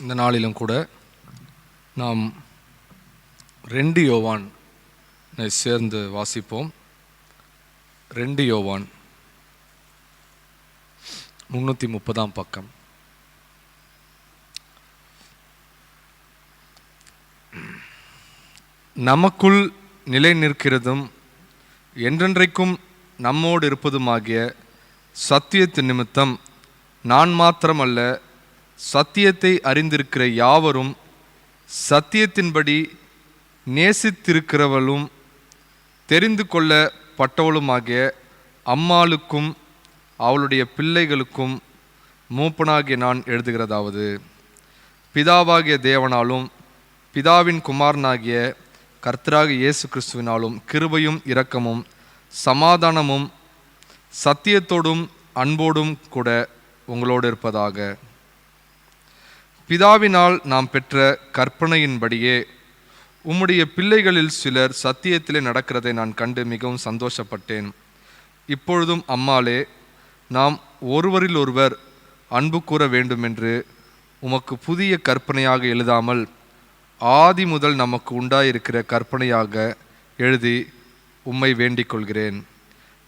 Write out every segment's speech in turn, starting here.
இந்த நாளிலும் கூட நாம் 2 யோவான் சேர்ந்து வாசிப்போம். 2 யோவான் 330 பக்கம். நமக்குள் நிலை நிற்கிறதும் என்றென்றைக்கும் நம்மோடு இருப்பதுமாகிய சத்தியத்தின் நிமித்தம் நான் மாத்திரமல்ல, சத்தியத்தை அறிந்திருக்கிற யாவரும் சத்தியத்தின்படி நேசித்திருக்கிறவளும் தெரிந்து கொள்ளப்பட்டவளுமாகிய அம்மாளுக்கும் அவளுடைய பிள்ளைகளுக்கும் மூப்பனாகிய நான் எழுதுகிறதாவது, பிதாவாகிய தேவனாலும் பிதாவின் குமாரனாகிய கர்த்தராகிய இயேசு கிறிஸ்துவினாலும் கிருபையும் இரக்கமும் சமாதானமும் சத்தியத்தோடும் அன்போடும் கூட உங்களோடு இருப்பதாக. பிதாவினால் நாம் பெற்ற கற்பனையின்படியே உம்முடைய பிள்ளைகளில் சிலர் சத்தியத்திலே நடக்கிறதை நான் கண்டு மிகவும் சந்தோஷப்பட்டேன். இப்பொழுதும் அம்மாளே, நாம் ஒருவரில் ஒருவர் அன்பு கூற வேண்டுமென்று உமக்கு புதிய கற்பனையாக எழுதாமல் ஆதி முதல் நமக்கு உண்டாயிருக்கிற கற்பனையாக எழுதி உம்மை வேண்டிக் கொள்கிறேன்.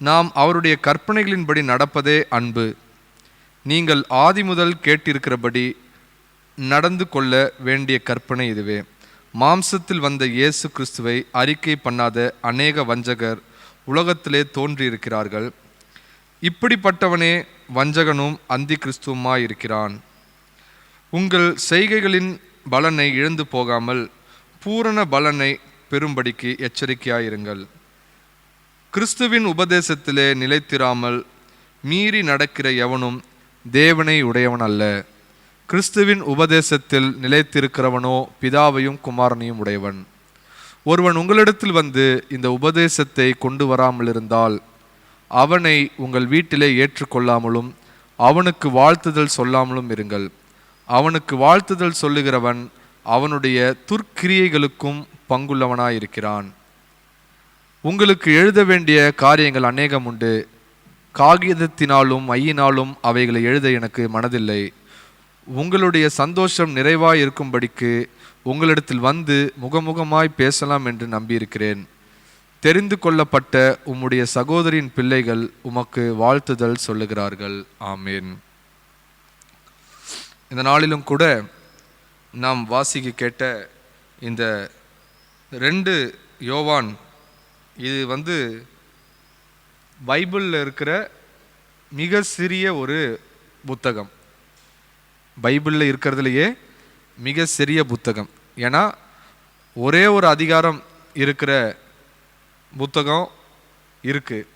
நாம் அவருடைய கற்பனைகளின்படி நடப்பதே அன்பு. நீங்கள் ஆதி முதல் கேட்டிருக்கிறபடி நடந்து கொள்ள வேண்டிய கற்பனை இதுவே. மாம்சத்தில் வந்த இயேசு கிறிஸ்துவை அறிக்கை பண்ணாத அநேக வஞ்சகர் உலகத்திலே தோன்றியிருக்கிறார்கள். இப்படிப்பட்டவனே வஞ்சகனும் அந்தி கிறிஸ்துவுமாயிருக்கிறான். உங்கள் செய்கைகளின் பலனை இழந்து போகாமல் பூரண பலனை பெறும்படிக்கு எச்சரிக்கையாயிருங்கள். கிறிஸ்துவின் உபதேசத்திலே நிலைத்திராமல் மீறி நடக்கிற எவனும் தேவனை உடையவன் அல்ல. கிறிஸ்துவின் உபதேசத்தில் நிலைத்திருக்கிறவனோ பிதாவையும் குமாரனையும் உடையவன். ஒருவன் உங்களிடத்தில் வந்து இந்த உபதேசத்தை கொண்டு வராமல் இருந்தால் அவனை உங்கள் வீட்டிலே ஏற்றுக்கொள்ளாமலும் அவனுக்கு வாழ்த்துதல் சொல்லாமலும் இருங்கள். அவனுக்கு வாழ்த்துதல் சொல்லுகிறவன் அவனுடைய துர்க்கிரியைகளுக்கும் பங்குள்ளவனாயிருக்கிறான். உங்களுக்கு எழுத வேண்டிய காரியங்கள் அநேகம் உண்டு. காகிதத்தினாலும் மையினாலும் அவைகளை எழுத எனக்கு மனதில்லை. உங்களுடைய சந்தோஷம் நிறைவாய் இருக்கும்படிக்கு உங்களிடத்தில் வந்து முகமுகமாய் பேசலாம் என்று நம்பியிருக்கிறேன். தெரிந்து கொள்ளப்பட்ட உம்முடைய சகோதரின் பிள்ளைகள் உமக்கு வாழ்த்துதல் சொல்லுகிறார்கள். ஆமேன். இந்த நாளிலும் கூட நாம் வாசிக்க கேட்ட இந்த 2 யோவான், இது பைபிளில் இருக்கிற மிக சிறிய ஒரு புத்தகம். பைபிளில் இருக்கிறதுலையே மிக சிறிய புத்தகம். ஏன்னா ஒரே ஒரு அதிகாரம் இருக்கிற புத்தகம் இருக்குது.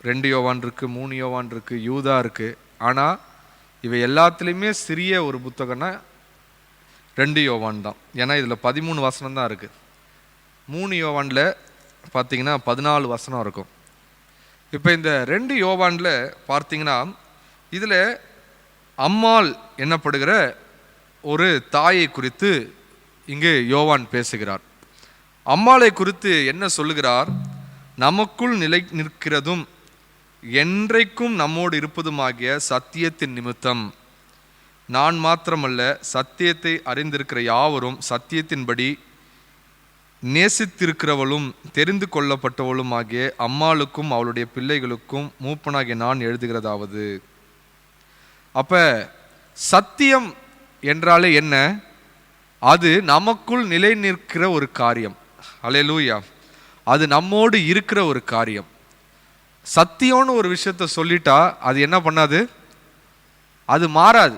2 யோவான் இருக்குது, 3 யோவான் இருக்குது, யூதா இருக்குது. ஆனால் இவை எல்லாத்துலேயுமே சிறிய ஒரு புத்தகம்னா 2 யோவான் தான். ஏன்னா இதில் 13 வசனம் தான் இருக்குது. 3 யோவானில் பார்த்தீங்கன்னா 14 வசனம் இருக்கும். இப்போ இந்த 2 யோவானில் பார்த்தீங்கன்னா இதில் அம்மாள் என்னப்படுகிற ஒரு தாயை குறித்து இங்கு யோவான் பேசுகிறார். அம்மாளை குறித்து என்ன சொல்லுகிறார்? நமக்குள் நிலை நிற்கிறதும் என்றைக்கும் நம்மோடு இருப்பதுமாகிய சத்தியத்தின் நிமித்தம் நான் மாத்திரமல்ல, சத்தியத்தை அறிந்திருக்கிற யாவரும் சத்தியத்தின்படி நேசித்திருக்கிறவளும் தெரிந்து கொள்ளப்பட்டவளும் ஆகிய அம்மாளுக்கும் அவளுடைய பிள்ளைகளுக்கும் மூப்பனாகிய நான் எழுதுகிறதாவது. அப்ப சத்தியம் என்றாலே என்ன? அது நமக்குள் நிலை நிற்கிற ஒரு காரியம். அல்லேலூயா. அது நம்மோடு இருக்கிற ஒரு காரியம். சத்தியம்னு ஒரு விஷயத்த சொல்லிட்டா அது என்ன பண்ணாது? அது மாறாது.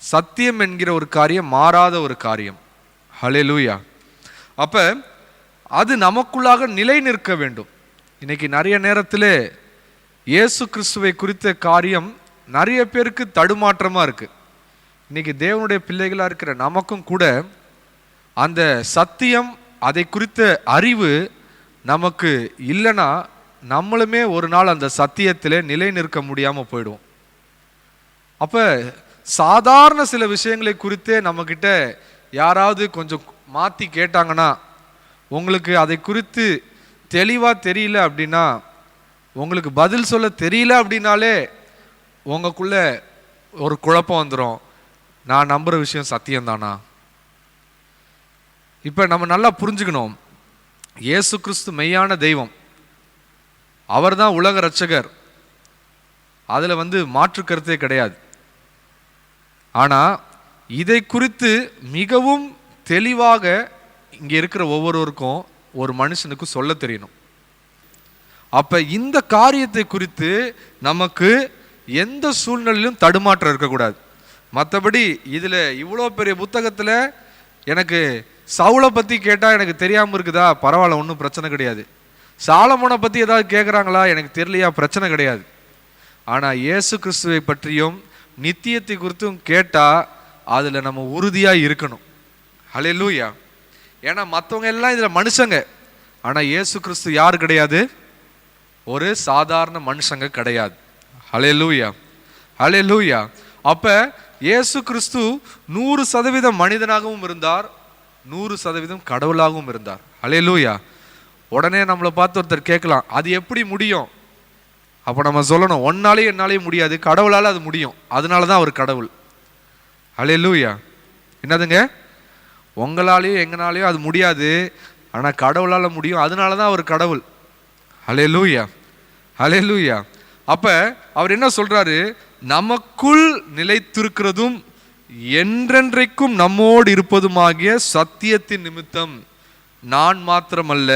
சத்தியம் என்கிற ஒரு காரியம் மாறாத ஒரு காரியம். ஹல்லேலூயா. அப்ப அது நமக்குள்ளாக நிலை நிற்க வேண்டும். இன்னைக்கு நிறைய நேரத்தில் இயேசு கிறிஸ்துவை குறித்த காரியம் நிறைய பேருக்கு தடுமாற்றமா இருக்கு. இன்னைக்கு தேவனுடைய பிள்ளைகளா இருக்கிற நமக்கும் கூட அந்த சத்தியம், அதை குறித்த அறிவு நமக்கு இல்லைன்னா நம்மளுமே ஒரு நாள் அந்த சத்தியத்திலே நிலை நிற்க முடியாமல் போயிடுவோம். அப்போ சாதாரண சில விஷயங்களை குறித்தே நம்மக்கிட்ட யாராவது கொஞ்சம் மாற்றி கேட்டாங்கன்னா, உங்களுக்கு அதை குறித்து தெளிவாக தெரியல அப்படின்னா, உங்களுக்கு பதில் சொல்ல தெரியல அப்படின்னாலே உங்களுக்குள்ள ஒரு குழப்பம் வந்துடும். நான் நம்புற விஷயம் சத்தியம்தானா? இப்போ நம்ம நல்லா புரிஞ்சுக்கணும், இயேசு கிறிஸ்து மெய்யான தெய்வம், அவர் தான் உலக இரட்சகர், அதில் மாற்று கருத்தே கிடையாது. ஆனால் இதை குறித்து மிகவும் தெளிவாக இங்கே இருக்கிற ஒவ்வொருவருக்கும் ஒரு மனுஷனுக்கு சொல்ல தெரியணும். அப்போ இந்த காரியத்தை குறித்து நமக்கு எந்த சூழ்நிலையிலும் தடுமாற்றம் இருக்கக்கூடாது. மற்றபடி இதில் இவ்வளோ பெரிய புத்தகத்தில் எனக்கு சவுலை பற்றி கேட்டால் எனக்கு தெரியாமல் இருக்குதா, பரவாயில்ல, ஒன்றும் பிரச்சனை கிடையாது. சாலமோனை பற்றி ஏதாவது கேட்குறாங்களா, எனக்கு தெரியலையா, பிரச்சனை கிடையாது. ஆனால் இயேசு கிறிஸ்துவை பற்றியும் நித்தியத்தை குறித்தும் கேட்டால் அதில் நம்ம உறுதியாக இருக்கணும். ஹல்லேலூயா. ஏன்னா மற்றவங்க எல்லாம் இதில் மனுஷங்க, ஆனால் இயேசு கிறிஸ்து யார் கிடையாது, ஒரு சாதாரண மனுஷங்க கிடையாது. ஹல்லேலூயா, ஹல்லேலூயா. அப்போ இயேசு கிறிஸ்து 100% மனிதனாகவும் இருந்தார், 100% கடவுளாகவும் இருந்தார். ஹல்லேலூயா. உடனே நம்மளை பார்த்து ஒருத்தர் கேட்கலாம், அது எப்படி முடியும்? அப்போ நம்ம சொல்லணும், ஒன்னாலேயும் என்னாலேயும் முடியாது, கடவுளால் அது முடியும், அதனால தான் அவர் கடவுள். ஹல்லேலூயா. என்னதுங்க? உங்களாலேயும் எங்களாலேயும் அது முடியாது, ஆனால் கடவுளால் முடியும், அதனால தான் அவர் கடவுள். ஹல்லேலூயா, ஹல்லேலூயா. அப்போ அவர் என்ன சொல்றாரு, நமக்குள் நிலைத்திருக்கிறதும் என்றென்றைக்கும் நம்மோடு இருப்பதுமாகிய சத்தியத்தின் நிமித்தம் நான் மாத்திரமல்ல,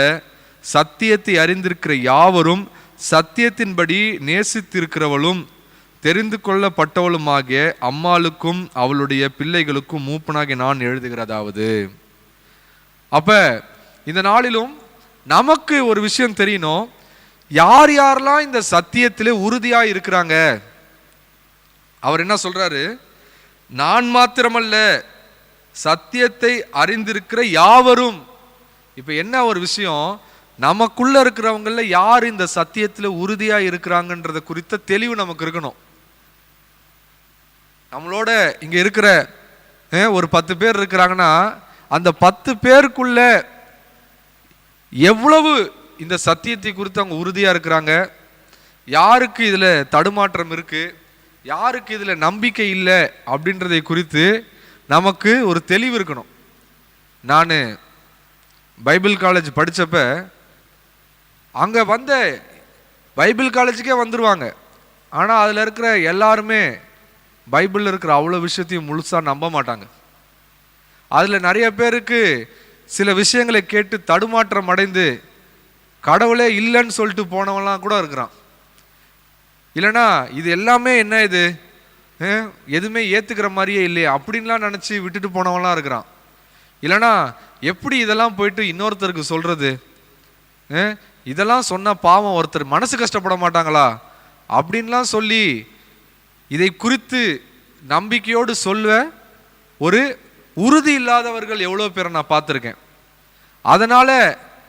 சத்தியத்தை அறிந்திருக்கிற யாவரும் சத்தியத்தின்படி நேசித்திருக்கிறவளும் தெரிந்து கொள்ளப்பட்டவளுமாகிய அம்மாளுக்கும் அவளுடைய பிள்ளைகளுக்கும் மூப்பனாகி நான் எழுதுகிறதாவது. அப்ப இந்த நாளிலும் நமக்கு ஒரு விஷயம் தெரியணும், யார் யாரெல்லாம் இந்த சத்தியத்திலே உறுதியா இருக்கிறாங்க. அவர் என்ன சொல்றாரு, நான் மாத்திரமல்ல சத்தியத்தை அறிந்திருக்கிற யாவரும். இப்ப என்ன ஒரு விஷயம், நமக்குள்ள இருக்கிறவங்கள யார் இந்த சத்தியத்தில் உறுதியா இருக்கிறாங்கன்றத குறித்த தெளிவு நமக்கு இருக்கணும். நம்மளோட இங்க இருக்கிற ஒரு 10 பேர் இருக்கிறாங்கன்னா, அந்த 10 பேருக்குள்ள எவ்வளவு இந்த சத்தியத்தை குறித்து அவங்க உறுதியா இருக்கிறாங்க, யாருக்கு இதுல தடுமாற்றம் இருக்கு, யாருக்கு இதுல நம்பிக்கை இல்லை அப்படின்றதை குறித்து நமக்கு ஒரு தெளிவு இருக்கணும். நான் பைபிள் காலேஜ் படித்தப்ப அங்கே பைபிள் காலேஜுக்கே வந்துடுவாங்க, ஆனால் அதில் இருக்கிற எல்லாருமே பைபிளில் இருக்கிற அவ்வளோ விஷயத்தையும் முழுசாக நம்ப மாட்டாங்க. அதில் நிறைய பேருக்கு சில விஷயங்களை கேட்டு தடுமாற்றம் அடைந்து கடவுளே இல்லைன்னு சொல்லிட்டு போனவங்களாம் கூட இருக்கிறான். இல்லைனா இது எல்லாமே என்ன, இது எதுவுமே ஏற்றுக்கிற மாதிரியே இல்லையே அப்படின்லாம் நினச்சி விட்டுட்டு போனவங்களாம் இருக்கிறான். இல்லைனா எப்படி இதெல்லாம் போயிட்டு இன்னொருத்தருக்கு சொல்கிறது, இதெல்லாம் சொன்னால் பாவம் ஒருத்தர் மனசு கஷ்டப்பட மாட்டாங்களா அப்படின்லாம் சொல்லி இதை குறித்து நம்பிக்கையோடு சொல்ல ஒரு உறுதி இல்லாதவர்கள் எவ்வளோ பேரை நான் பார்த்துருக்கேன். அதனால்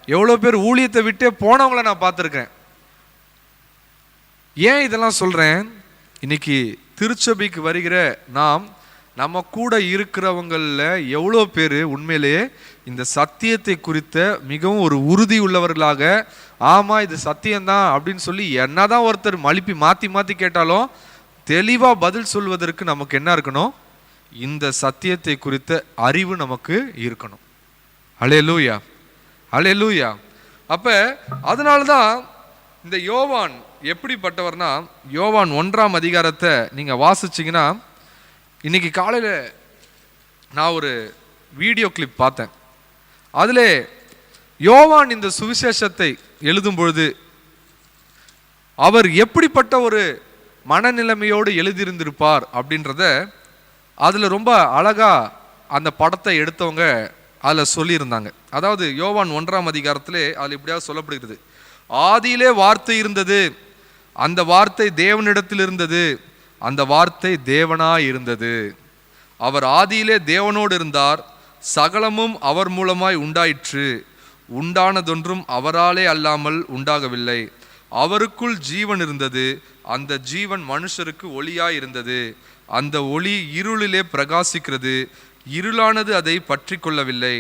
எவ்வளோ பேர் ஊழியத்தை விட்டே போனவங்களை நான் பார்த்துருக்கேன். ஏன் இதெல்லாம் சொல்கிறேன், இன்னைக்கு திருச்சபைக்கு வருகிற நம்ம கூட இருக்கிறவங்களில் எவ்வளோ பேர் உண்மையிலேயே இந்த சத்தியத்தை குறித்த மிகவும் ஒரு உறுதி உள்ளவர்களாக, ஆமாம் இது சத்தியம்தான் அப்படின்னு சொல்லி என்னதான் ஒருத்தர் மழுப்பி மாற்றி மாற்றி கேட்டாலும் தெளிவாக பதில் சொல்வதற்கு நமக்கு என்ன இருக்கணும், இந்த சத்தியத்தை குறித்த அறிவு நமக்கு இருக்கணும். ஹல்லேலூயா, ஹல்லேலூயா. அப்போ அதனால தான் இந்த யோவான் எப்படிப்பட்டவர்னா, யோவான் 1ஆம் அதிகாரத்தை நீங்கள் வாசிச்சிங்கன்னா, இன்னைக்கு காலையில் நான் ஒரு வீடியோ கிளிப் பார்த்தேன். அதில் யோவான் இந்த சுவிசேஷத்தை எழுதும் பொழுது அவர் எப்படிப்பட்ட ஒரு மனநிலைமையோடு எழுதியிருந்திருப்பார் அப்படின்றத அதில் ரொம்ப அழகாக அந்த படத்தை எடுத்தவங்க அதில் சொல்லியிருந்தாங்க. அதாவது யோவான் 1ஆம் அதிகாரத்திலே அதில் இப்படியாவது சொல்லப்படுகிறது, ஆதியிலே வார்த்தை இருந்தது, அந்த வார்த்தை தேவனிடத்தில் இருந்தது, அந்த வார்த்தை தேவனாய் இருந்தது, அவர் ஆதியிலே தேவனோடு இருந்தார், சகலமும் அவர் மூலமாய் உண்டாயிற்று, உண்டானதொன்றும் அவராலே அல்லாமல் உண்டாகவில்லை, அவருக்குள் ஜீவன் இருந்தது, அந்த ஜீவன் மனுஷருக்கு ஒளியாய் இருந்தது, அந்த ஒளி இருளிலே பிரகாசிக்கிறது, இருளானது அதை பற்றி கொள்ளவில்லை,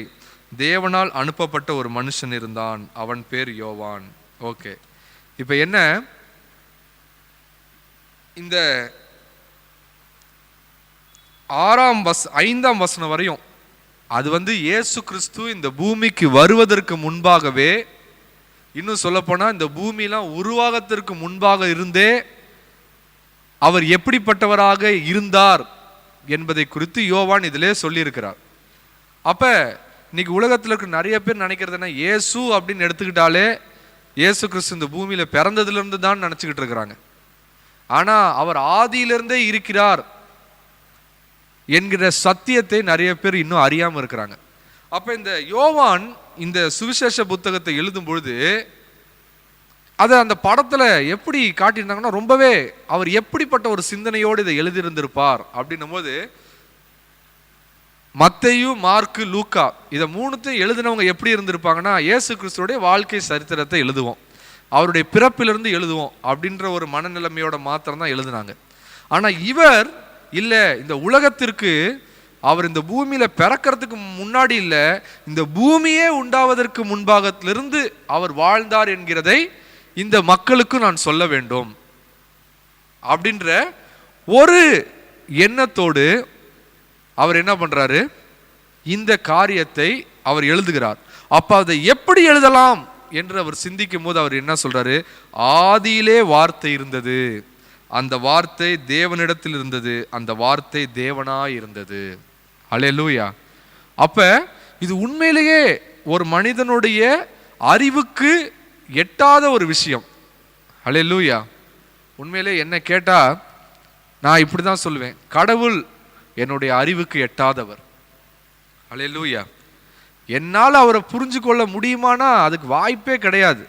தேவனால் அனுப்பப்பட்ட ஒரு மனுஷன் இருந்தான், அவன் பேர் யோவான். ஓகே, இப்போ என்ன, இந்த 5ஆம் வசனம் வரையும் அது இயேசு கிறிஸ்து இந்த பூமிக்கு வருவதற்கு முன்பாகவே, இன்னும் சொல்லப்போனா இந்த பூமியெல்லாம் உருவாகத்திற்கு முன்பாக இருந்தே அவர் எப்படிப்பட்டவராக இருந்தார் என்பதை குறித்து யோவான் இதிலே சொல்லியிருக்கிறார். அப்ப இன்னைக்கு உலகத்தில் இருக்க நிறைய பேர் நினைக்கிறது என்ன, இயேசு அப்படின்னு எடுத்துக்கிட்டாலே இயேசு கிறிஸ்து இந்த பூமியில பிறந்ததுல இருந்து தான் நினைச்சுக்கிட்டு இருக்கிறாங்க. ஆனா அவர் ஆதியிலிருந்தே இருக்கிறார் என்கிற சத்தியத்தை நிறைய பேர் இன்னும் அறியாம இருக்கிறாங்க. அப்ப இந்த யோவான் இந்த சுவிசேஷ புத்தகத்தை எழுதும் பொழுது அதை அந்த படத்துல எப்படி காட்டியிருந்தாங்கன்னா, ரொம்பவே அவர் எப்படிப்பட்ட ஒரு சிந்தனையோடு இதை எழுதியிருந்திருப்பார் அப்படின்னும் போது, மத்தேயு, மார்க்கு, லூக்கா இதை 3த்தையும் எழுதினவங்க எப்படி இருந்திருப்பாங்கன்னா, இயேசு கிறிஸ்துவோடைய வாழ்க்கை சரித்திரத்தை எழுதுவோம், அவருடைய பிறப்பிலிருந்து எழுதுவோம் அப்படின்ற ஒரு மனநிலைமையோட மாத்திரம் தான் எழுதினாங்க. ஆனா இவர் இல்ல, இந்த உலகத்திற்கு அவர் இந்த பூமியில பிறக்கிறதுக்கு முன்னாடி இல்ல, இந்த பூமியே உண்டாவதற்கு முன்பாகத்திலிருந்து அவர் வாழ்ந்தார் என்கிறதை இந்த மக்களுக்கு நான் சொல்ல வேண்டும் அப்படின்ற ஒரு எண்ணத்தோடு அவர் என்ன பண்றாரு, இந்த காரியத்தை அவர் எழுதுகிறார். அப்ப அதை எப்படி எழுதலாம் என்று அவர் சிந்திக்கும் போது அவர் என்ன சொல்றாரு, ஆதியிலே வார்த்தை இருந்தது, அந்த வார்த்தை தேவனிடத்தில் இருந்தது, அந்த வார்த்தை தேவனாய் இருந்தது. அல்லேலூயா. அப்ப இது உண்மையிலேயே ஒரு மனிதனுடைய அறிவுக்கு எட்டாத ஒரு விஷயம். அல்லேலூயா. உண்மையிலே என்ன கேட்டா நான் இப்படிதான் சொல்லுவேன், கடவுள் என்னுடைய அறிவுக்கு எட்டாதவர். அல்லேலூயா. என்னால் அவரை புரிஞ்சு கொள்ள முடியுமானா அதுக்கு வாய்ப்பே கிடையாது.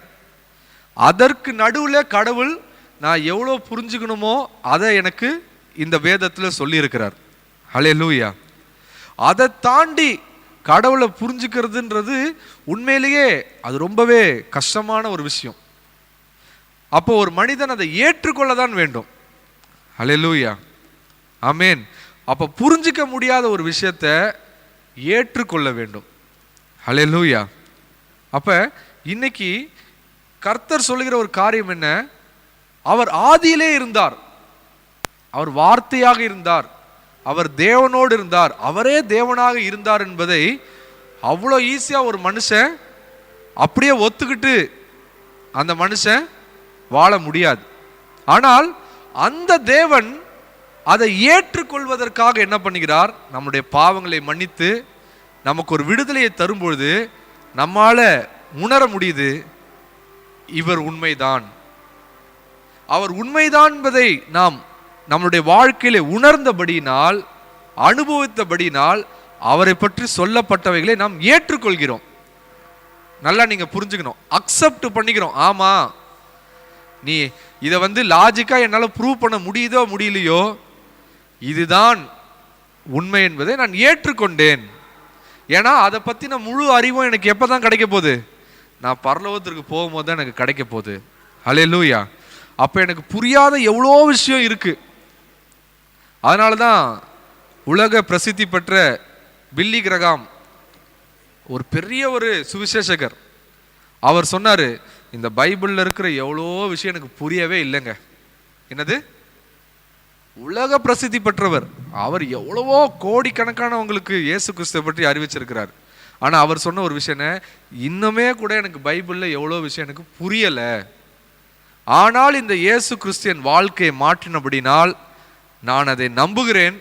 அதற்கு நடுவில் கடவுள் நான் எவ்வளோ புரிஞ்சுக்கணுமோ அதை எனக்கு இந்த வேதத்தில் சொல்லியிருக்கிறார். அல்லேலூயா. அதை தாண்டி கடவுளை புரிஞ்சுக்கிறதுன்றது உண்மையிலேயே அது ரொம்பவே கஷ்டமான ஒரு விஷயம். அப்போ ஒரு மனிதன் அதை ஏற்றுக்கொள்ளதான் வேண்டும். அல்லேலூயா. ஆமேன். அப்போ புரிஞ்சிக்க முடியாத ஒரு விஷயத்தை ஏற்றுக்கொள்ள வேண்டும். அல்லேலூயா. அப்ப இன்னைக்கு கர்த்தர் சொல்லுகிற ஒரு காரியம் என்ன, அவர் ஆதியிலே இருந்தார், அவர் வார்த்தையாக இருந்தார், அவர் தேவனோடு இருந்தார், அவரே தேவனாக இருந்தார் என்பதை அவ்வளோ ஈஸியா ஒரு மனுஷன் அப்படியே ஒத்துக்கிட்டு அந்த மனுஷன் வாழ முடியாது. ஆனால் அந்த தேவன் அதை ஏற்றுக்கொள்வதற்காக என்ன பண்ணுகிறார், நம்முடைய பாவங்களை மன்னித்து நமக்கு ஒரு விடுதலையை தரும்பொழுது நம்மால உணர முடியுது, இவர் உண்மைதான், அவர் உண்மைதான் என்பதை நாம் நம்முடைய வாழ்க்கையில உணர்ந்தபடியினால், அனுபவித்தபடியினால் அவரை பற்றி சொல்லப்பட்டவைகளை நாம் ஏற்றுக்கொள்கிறோம். நல்லா நீங்க புரிஞ்சுக்கணும், அக்செப்ட் பண்ணிக்கிறோம். ஆமா, நீ இதை லாஜிக்கா என்னால ப்ரூவ் பண்ண முடியுதோ முடியலையோ, இதுதான் உண்மை என்பதை நான் ஏற்றுக்கொண்டேன். ஏன்னா அதை பத்தின முழு அறிவும் எனக்கு எப்பதான் கிடைக்க போகுது, நான் பரலோகத்திற்கு போகும்போது தான் எனக்கு கிடைக்க போகுது. அல்லேலூயா. அப்ப எனக்கு புரியாத எவ்வளோ விஷயம் இருக்கு. அதனாலதான் உலக பிரசித்தி பெற்ற பில்லி கிரகாம் ஒரு பெரிய ஒரு சுவிசேஷகர், அவர் சொன்னாரு, இந்த பைபிள்ல இருக்கிற எவ்வளோ விஷயம் எனக்கு புரியவே இல்லைங்க. என்னது, உலக பிரசித்தி பெற்றவர், அவர் எவ்வளவோ கோடிக்கணக்கானவங்களுக்கு இயேசு கிறிஸ்துவை பற்றி அறிவிச்சிருக்கிறார். ஆனா அவர் சொன்ன ஒரு விஷயம், இன்னுமே கூட எனக்கு பைபிள்ல எவ்வளோ விஷயம் எனக்கு புரியல, ஆனால் இந்த இயேசு கிறிஸ்தியன் வாழ்க்கையை மாற்றினபடினால் நான் அதை நம்புகிறேன்,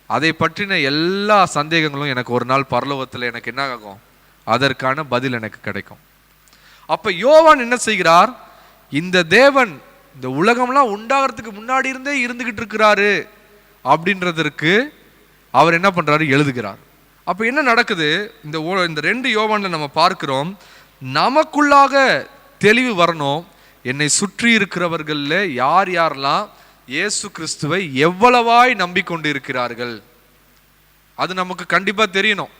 அதை பற்றின எல்லா சந்தேகங்களும் எனக்கு ஒரு நாள் பரலோகத்தில் எனக்கு என்ன ஆகும், அதற்கான பதில் எனக்கு கிடைக்கும். அப்ப யோவான் என்ன செய்கிறார், இந்த தேவன் இந்த உலகம்லாம் உண்டாகிறதுக்கு முன்னாடி இருந்தே இருந்துகிட்டு இருக்கிறாரு அப்படின்றதற்கு அவர் என்ன பண்றாரு, எழுதுகிறார். அப்ப என்ன நடக்குது, இந்த 2 யோவான்ல நம்ம பார்க்கிறோம், நமக்குள்ளாக தெளிவு வரணும். என்னை சுற்றி இருக்கிறவர்கள்ல யார் யாரெல்லாம் இயேசு கிறிஸ்துவை எவ்வளவாய் நம்பிக்கொண்டு இருக்கிறார்கள், அது நமக்கு கண்டிப்பா தெரியணும்.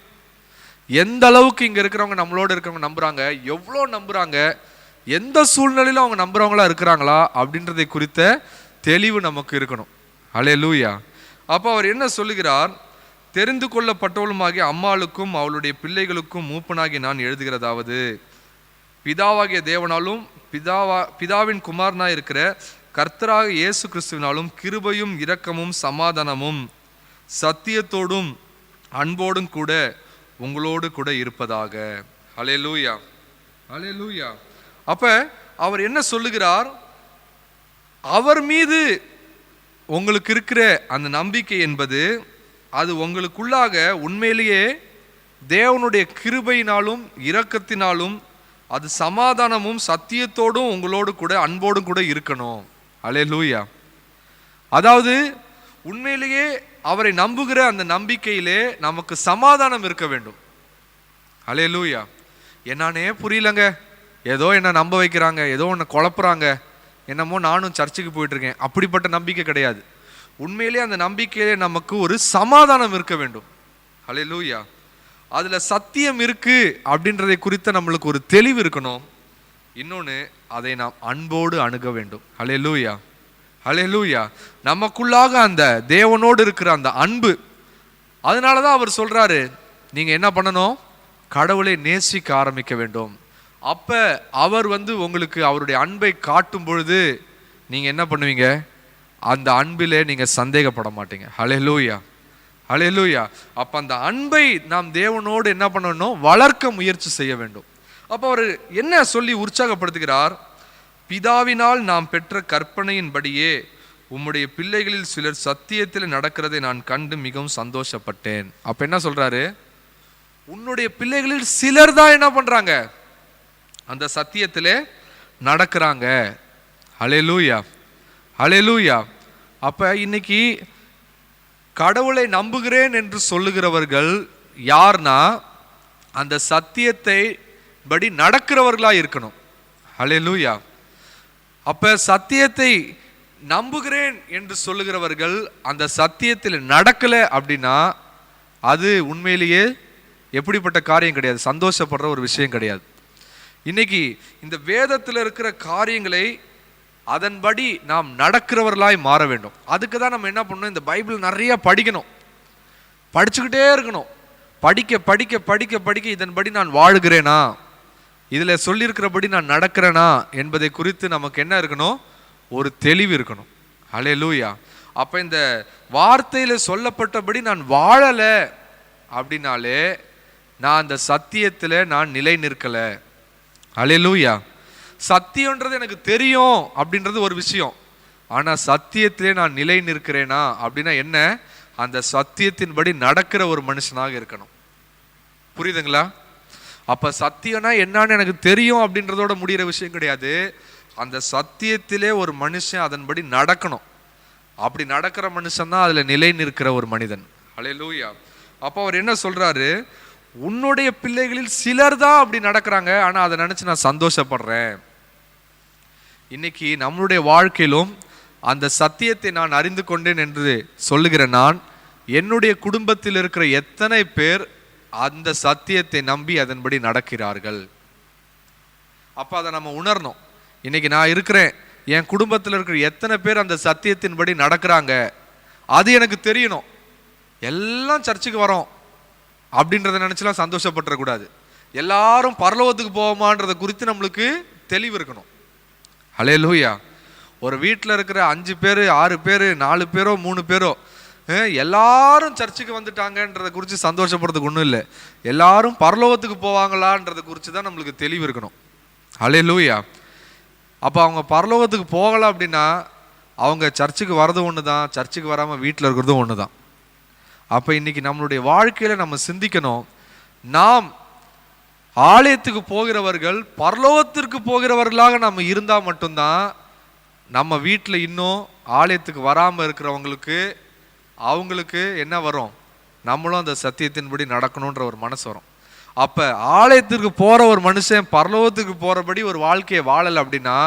எந்த அளவுக்கு இங்க இருக்கிறவங்க நம்மளோட இருக்கிறவங்க நம்புறாங்க, எவ்வளோ நம்புறாங்க, எந்த சூழ்நிலையிலும் அவங்க நம்புறவங்களா இருக்கிறாங்களா அப்படின்றதை குறித்த தெளிவு நமக்கு இருக்கணும். அல்லேலூயா. அப்போ அவர் என்ன சொல்லுகிறார், தெரிந்து கொள்ளப்பட்டவளுமாகிய அம்மாளுக்கும் அவளுடைய பிள்ளைகளுக்கும் மூப்பனாகி நான் எழுதுகிறதாவது, பிதாவாகிய தேவனாலும் பிதாவின் குமாரனாய் இருக்கிற கர்த்தராக இயேசு கிறிஸ்துவினாலும் கிருபையும் இரக்கமும் சமாதானமும் சத்தியத்தோடும் அன்போடும் கூட உங்களோடு கூட இருப்பதாக. ஹல்லேலூயா, ஹல்லேலூயா. அப்ப அவர் என்ன சொல்லுகிறார்? அவர் மீது உங்களுக்கு இருக்கிற அந்த நம்பிக்கை என்பது அது உங்களுக்குள்ளாக உண்மையிலேயே தேவனுடைய கிருபையினாலும் இரக்கத்தினாலும் அது சமாதானமும் சத்தியத்தோடும் உங்களோடு கூட அன்போடும் கூட இருக்கணும். ஹல்லேலூயா. அதாவது உண்மையிலேயே அவரை நம்புகிற அந்த நம்பிக்கையிலே நமக்கு சமாதானம் இருக்க வேண்டும். ஹல்லேலூயா. என்னானே புரியலங்க, ஏதோ என்ன நம்ப வைக்கிறாங்க, ஏதோ ஒன்று குழப்புறாங்க, என்னமோ நானும் சர்ச்சுக்கு போயிட்டு இருக்கேன், அப்படிப்பட்ட நம்பிக்கை கிடையாது. உண்மையிலே அந்த நம்பிக்கையிலே நமக்கு ஒரு சமாதானம் இருக்க வேண்டும். ஹல்லேலூயா. அதுல சத்தியம் இருக்கு அப்படின்றதை குறித்த நம்மளுக்கு ஒரு தெளிவு இருக்கணும். இன்னொன்று, அதை நாம் அன்போடு அணுக வேண்டும். ஹல்லேலூயா, ஹல்லேலூயா. நமக்குள்ளாக அந்த தேவனோடு இருக்கிற அந்த அன்பு, அதனாலதான் அவர் சொல்றாரு, நீங்க என்ன பண்ணணும்? கடவுளை நேசிக்க ஆரம்பிக்க வேண்டும். அப்ப அவர் உங்களுக்கு அவருடைய அன்பை காட்டும் பொழுது நீங்க என்ன பண்ணுவீங்க? அந்த அன்பிலே நீங்க சந்தேகப்பட மாட்டீங்க. ஹல்லேலூயா, ஹல்லேலூயா. அப்ப அந்த அன்பை நாம் தேவனோடு என்ன பண்ணணும்? வளர்க்க முயற்சி செய்ய வேண்டும். அப்ப அவர் என்ன சொல்லி உற்சாகப்படுத்துகிறார்? பிதாவினால் நாம் பெற்ற கற்பனையின்படியே உம்முடைய பிள்ளைகளில் சிலர் சத்தியத்தில் நடக்கிறதை நான் கண்டு மிகவும் சந்தோஷப்பட்டேன். அப்ப என்ன சொல்றாரு? உன்னுடைய பிள்ளைகளில் சிலர் தான் என்ன பண்றாங்க? அந்த சத்தியத்திலே நடக்கிறாங்க. ஹல்லேலூயா, ஹல்லேலூயா. அப்ப இன்னைக்கு கடவுளை நம்புகிறேன் என்று சொல்லுகிறவர்கள் யார்னா அந்த சத்தியத்தை படி நடக்கிறவர்களா இருக்கணும். ஹல்லேலூயா. அப்ப சத்தியத்தை நம்புகிறேன் என்று சொல்லுகிறவர்கள் அந்த சத்தியத்தில் நடக்கல அப்படின்னா அது உண்மையிலேயே எப்படிப்பட்ட காரியம் கிடையாது, சந்தோஷப்படுற ஒரு விஷயம் கிடையாது. இன்னைக்கு இந்த வேதத்தில் இருக்கிற காரியங்களை அதன்படி நாம் நடக்கிறவர்களாய் மாற வேண்டும். அதுக்கு தான் நம்ம என்ன பண்ணணும்? இந்த பைபிள் நிறைய படிக்கணும், படிச்சுக்கிட்டே இருக்கணும். படிக்க படிக்க படிக்க படிக்க இதன்படி நான் வாழுகிறேனா, இதில் சொல்லியிருக்கிறபடி நான் நடக்கிறேனா என்பதை குறித்து நமக்கு என்ன இருக்கணும்? ஒரு தெளிவு இருக்கணும். ஹல்லேலூயா. அப்போ இந்த வார்த்தையில் சொல்லப்பட்டபடி நான் வாழலை அப்படின்னாலே நான் அந்த சத்தியத்தில் நான் நிலை நிற்கலை. ஹல்லேலூயா. சத்தியன்றது எனக்கு தெரியும் அப்படின்றது ஒரு விஷயம், ஆனால் சத்தியத்திலே நான் நிலை நிற்கிறேனா அப்படின்னா என்ன? அந்த சத்தியத்தின்படி நடக்கிற ஒரு மனுஷனாக இருக்கணும். புரியுதுங்களா? அப்ப சத்தியம்னா என்னன்னு எனக்கு தெரியும் அப்படின்றதோட முடிகிற விஷயம் கிடையாது. அந்த சத்தியத்திலே ஒரு மனுஷன் அதன்படி நடக்கணும். அப்படி நடக்கிற மனுஷன் தான் அதுல நிலை நிற்கிற ஒரு மனிதன். ஹல்லேலூயா. அப்போ அவர் என்ன சொல்றாரு? உன்னுடைய பிள்ளைகளில் சிலர் தான் அப்படி நடக்கிறாங்க, ஆனா அதை நினைச்சு நான் சந்தோஷப்படுறேன். இன்னைக்கு நம்மளுடைய வாழ்க்கையிலும் அந்த சத்தியத்தை நான் அறிந்து கொண்டேன் என்று சொல்லுகிற நான், என்னுடைய குடும்பத்தில் இருக்கிற எத்தனை பேர் அந்த சத்தியத்தை நம்பி அதன்படி நடக்கிறார்கள்? அப்ப அதை நம்ம உணரணும். இன்னைக்கு நான் இருக்கிறேன், என் குடும்பத்தில் இருக்கிற எத்தனை பேர் அந்த சத்தியத்தின்படி நடக்கிறாங்க அது எனக்கு தெரியணும். எல்லாம் சர்ச்சுக்கு வரோம் அப்படின்றத நினைச்சுலாம் சந்தோஷப்பட்டுறக்கூடாது. எல்லாரும் பரலோகத்துக்கு போவோமான்றதை குறித்து நம்மளுக்கு தெளிவு இருக்கணும். ஹல்லேலூயா. ஒரு வீட்டில் இருக்கிற 5 பேர் 6 பேர் 4 பேரோ 3 பேரோ எல்லாரும் சர்ச்சுக்கு வந்துட்டாங்கன்றதை குறித்து சந்தோஷப்படுறதுக்கு ஒன்றும் இல்லை. எல்லாரும் பரலோகத்துக்கு போவாங்களான்றதை குறித்து தான் நம்மளுக்கு தெளிவு இருக்கணும். ஹல்லேலூயா. அப்போ அவங்க பரலோகத்துக்கு போகலை அப்படின்னா அவங்க சர்ச்சுக்கு வர்றது ஒன்று தான், சர்ச்சுக்கு வராமல் வீட்டில் இருக்கிறதும் ஒன்று தான். அப்போ இன்னைக்கு நம்மளுடைய வாழ்க்கையில் நம்ம சிந்திக்கணும், நாம் ஆலயத்துக்கு போகிறவர்கள் பரலோகத்திற்கு போகிறவர்களாக நம்ம இருந்தால் மட்டும்தான் நம்ம வீட்டில் இன்னும் ஆலயத்துக்கு வராமல் இருக்கிறவங்களுக்கு அவங்களுக்கு என்ன வரும்? நம்மளும் அந்த சத்தியத்தின்படி நடக்கணுன்ற ஒரு மனசு வரும். அப்போ ஆலயத்திற்கு போகிற ஒரு மனுஷன் பரலோகத்துக்கு போகிறபடி ஒரு வாழ்க்கையை வாழலை அப்படின்னா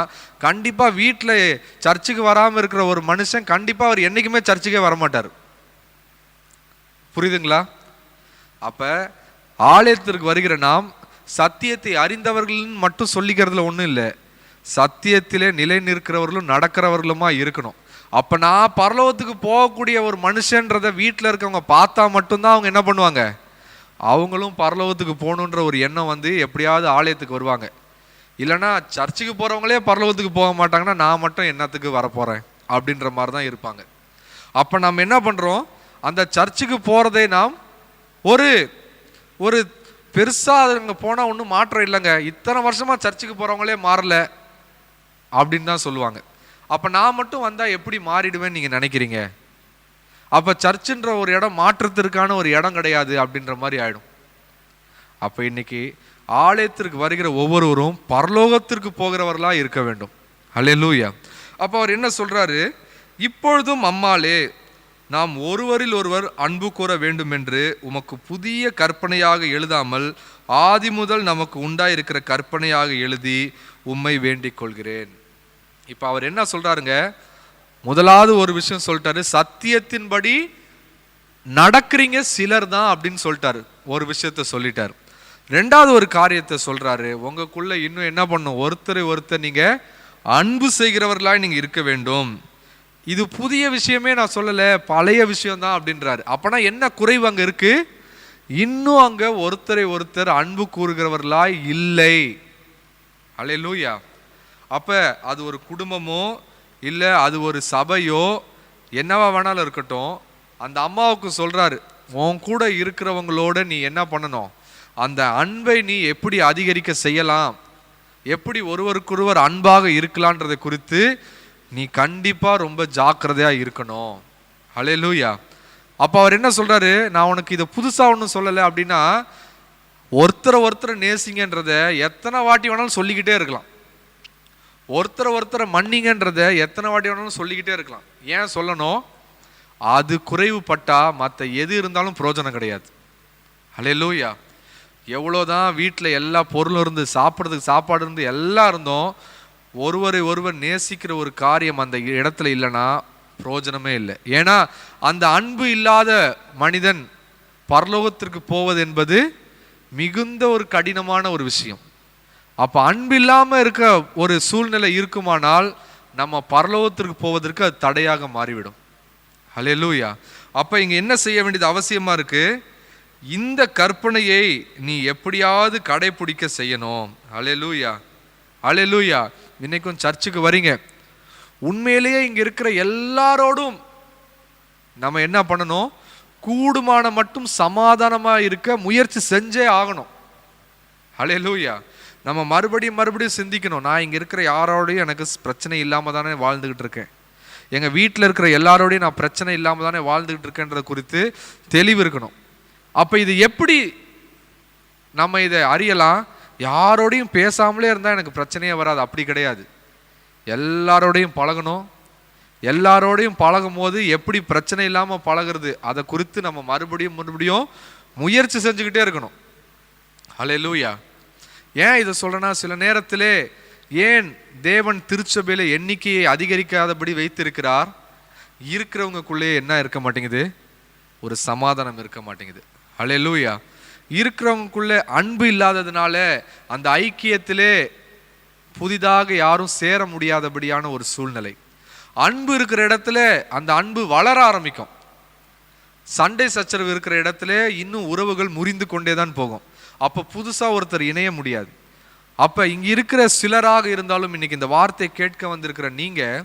கண்டிப்பாக வீட்டில் சர்ச்சுக்கு வராமல் இருக்கிற ஒரு மனுஷன் கண்டிப்பாக அவர் என்றைக்குமே சர்ச்சுக்கே வரமாட்டார். புரியுதுங்களா? அப்போ ஆலயத்திற்கு வருகிற நாம் சத்தியத்தை அறிந்தவர்கள் மட்டும் சொல்லிக்கிறதுல ஒன்றும் இல்லை, சத்தியத்திலே நிலை நிற்கிறவர்களும் நடக்கிறவர்களுமா இருக்கணும். அப்போ நான் பரலோகத்துக்கு போகக்கூடிய ஒரு மனுஷன்றதை வீட்டில் இருக்கவங்க பார்த்தா மட்டும்தான் அவங்க என்ன பண்ணுவாங்க? அவங்களும் பரலோகத்துக்கு போகணுன்ற ஒரு எண்ணம் எப்படியாவது ஆலயத்துக்கு வருவாங்க. இல்லைன்னா சர்ச்சுக்கு போகிறவங்களே பரலோகத்துக்கு போக மாட்டாங்கன்னா நான் மட்டும் என்னத்துக்கு வரப்போகிறேன் அப்படின்ற மாதிரி தான் இருப்பாங்க. அப்போ நம்ம என்ன பண்ணுறோம்? அந்த சர்ச்சுக்கு போறதே நாம் ஒரு ஒரு பெருசா அங்க போனா ஒன்றும் மாற்றம் இல்லைங்க, இத்தனை வருஷமா சர்ச்சுக்கு போறவங்களே மாறல அப்படின்னு தான் சொல்லுவாங்க. அப்ப நான் மட்டும் வந்தா எப்படி மாறிடுவேன்னு நீங்க நினைக்கிறீங்க? அப்ப சர்ச்சுன்ற ஒரு இடம் மாற்றத்திற்கான ஒரு இடம் கிடையாது அப்படின்ற மாதிரி ஆயிடும். அப்ப இன்னைக்கு ஆலயத்திற்கு வருகிற ஒவ்வொருவரும் பரலோகத்திற்கு போகிறவர்களா இருக்க வேண்டும். அல்லேலூயா. அப்ப அவர் என்ன சொல்றாரு? இப்பொழுதும் அம்மாளே, நாம் ஒருவரில் ஒருவர் அன்பு கூற வேண்டும் என்று உமக்கு புதிய கற்பனையாக எழுதாமல் ஆதி முதல் நமக்கு உண்டாயிருக்கிற கற்பனையாக எழுதி உம்மை வேண்டிக் கொள்கிறேன். இப்ப அவர் என்ன சொல்றாருங்க? முதலாவது ஒரு விஷயம் சொல்லிட்டாரு, சத்தியத்தின்படி நடக்கிறீங்க சிலர் தான் அப்படின்னு சொல்லிட்டாரு. ஒரு விஷயத்த சொல்லிட்டாரு. ரெண்டாவது ஒரு காரியத்தை சொல்றாரு, உங்களுக்குள்ள இன்னும் என்ன பண்ணும், ஒருத்தரை ஒருத்தர் நீங்க அன்பு செய்கிறவர்களாய் நீங்க இருக்க வேண்டும். இது புதிய விஷயமே நான் சொல்லல, பழைய விஷயம் தான் அப்படின்றாரு. அப்பனா என்ன குறைவு அங்க இருக்கு? இன்னும் அங்க ஒருத்தரை ஒருத்தர் அன்பு கூறுகிறவர்களாய் இல்லை. அல்லேலூயா. அப்ப அது ஒரு குடும்பமோ இல்ல அது ஒரு சபையோ என்னவா வேணாலும் இருக்கட்டும், அந்த அம்மாவுக்கு சொல்றாரு, உன் கூட இருக்கிறவங்களோட நீ என்ன பண்ணணும், அந்த அன்பை நீ எப்படி அதிகரிக்க செய்யலாம், எப்படி ஒருவருக்கொருவர் அன்பாக இருக்கலான்றதை குறித்து நீ கண்டிப்பா ரொம்ப ஜாக்கிரதையா இருக்கணும். அல்லேலூயா. அப்ப அவர் என்ன சொல்றாரு, நான் உனக்கு இதை புதுசா ஒன்றும் சொல்லலை அப்படின்னா, ஒருத்தரை நேசிங்கன்றத எத்தனை வாட்டி வேணாலும் சொல்லிக்கிட்டே இருக்கலாம். ஒருத்தரை மன்னிங்கன்றத எத்தனை வாட்டி வேணாலும் சொல்லிக்கிட்டே இருக்கலாம். ஏன் சொல்லணும்? அது குறைவுபட்டா மற்ற எது இருந்தாலும் பிரயோஜனம் கிடையாது. அல்லேலூயா. எவ்வளோதான் வீட்டில் எல்லா பொருளும் இருந்து, சாப்பிட்றதுக்கு சாப்பாடு இருந்து, எல்லாம் இருந்தோம், ஒருவரை ஒருவர் நேசிக்கிற ஒரு காரியம் அந்த இடத்துல இல்லைன்னா பிரயோஜனமே இல்லை. ஏன்னா அந்த அன்பு இல்லாத மனிதன் பரலோகத்திற்கு போவது என்பது மிகுந்த ஒரு கடினமான ஒரு விஷயம். அப்போ அன்பு இல்லாமல் இருக்க ஒரு சூழ்நிலை இருக்குமானால் நம்ம பரலோகத்திற்கு போவதற்கு அது தடையாக மாறிவிடும். அல்லேலூயா. அப்போ இங்கே என்ன செய்ய வேண்டியது அவசியமாக இருக்கு? இந்த கற்பனையை நீ எப்படியாவது கடைபிடிக்க செய்யணும். அல்லேலூயா. அல்லேலூயா. இன்னைக்கும் சர்ச்சுக்கு வரீங்க, உண்மையிலேயே இங்கே இருக்கிற எல்லாரோடும் நம்ம என்ன பண்ணணும், கூடுமான மட்டும் சமாதானமாக இருக்க முயற்சி செஞ்சே ஆகணும். அல்லேலூயா. நம்ம மறுபடியும் சிந்திக்கணும், நான் இங்கே இருக்கிற யாரோடையும் எனக்கு பிரச்சனை இல்லாமல் தானே வாழ்ந்துக்கிட்டு இருக்கேன், எங்கள் வீட்டில் இருக்கிற எல்லாரோடையும் நான் பிரச்சனை இல்லாமல் தானே வாழ்ந்துக்கிட்டு இருக்கேன்றதை குறித்து தெளிவு இருக்கணும். அப்போ இது எப்படி நம்ம இதை அறியலாம்? யாரோடையும் பேசாமலே இருந்தால் எனக்கு பிரச்சனையே வராது, அப்படி கிடையாது. எல்லாரோடையும் பழகணும். எல்லாரோடையும் பழகும் போது எப்படி பிரச்சனை இல்லாமல் பழகிறது அதை குறித்து நம்ம மறுபடியும் முயற்சி செஞ்சுக்கிட்டே இருக்கணும். அல்லேலூயா. ஏன் இதை சொல்றேன்னா, சில நேரத்திலே ஏன் தேவன் திருச்சபையில எண்ணிக்கையை அதிகரிக்காதபடி வைத்திருக்கிறார்? இருக்கிறவங்களுக்குள்ளே என்ன இருக்க மாட்டேங்குது, ஒரு சமாதானம் இருக்க மாட்டேங்குது. அல்லேலூயா. இருக்கிறவங்களுக்குள்ளே அன்பு இல்லாததுனால அந்த ஐக்கியத்திலே புதிதாக யாரும் சேர முடியாதபடியான ஒரு சூழ்நிலை. அன்பு இருக்கிற இடத்துல அந்த அன்பு வளர ஆரம்பிக்கும். சண்டை சச்சரவு இருக்கிற இடத்துல இன்னும் உறவுகள் முறிந்து கொண்டே தான் போகும். அப்போ புதுசாக ஒருத்தர் இணைய முடியாது. அப்போ இங்கே இருக்கிற சிலராக இருந்தாலும் இன்னைக்கு இந்த வார்த்தை கேட்க வந்திருக்கிற நீங்கள்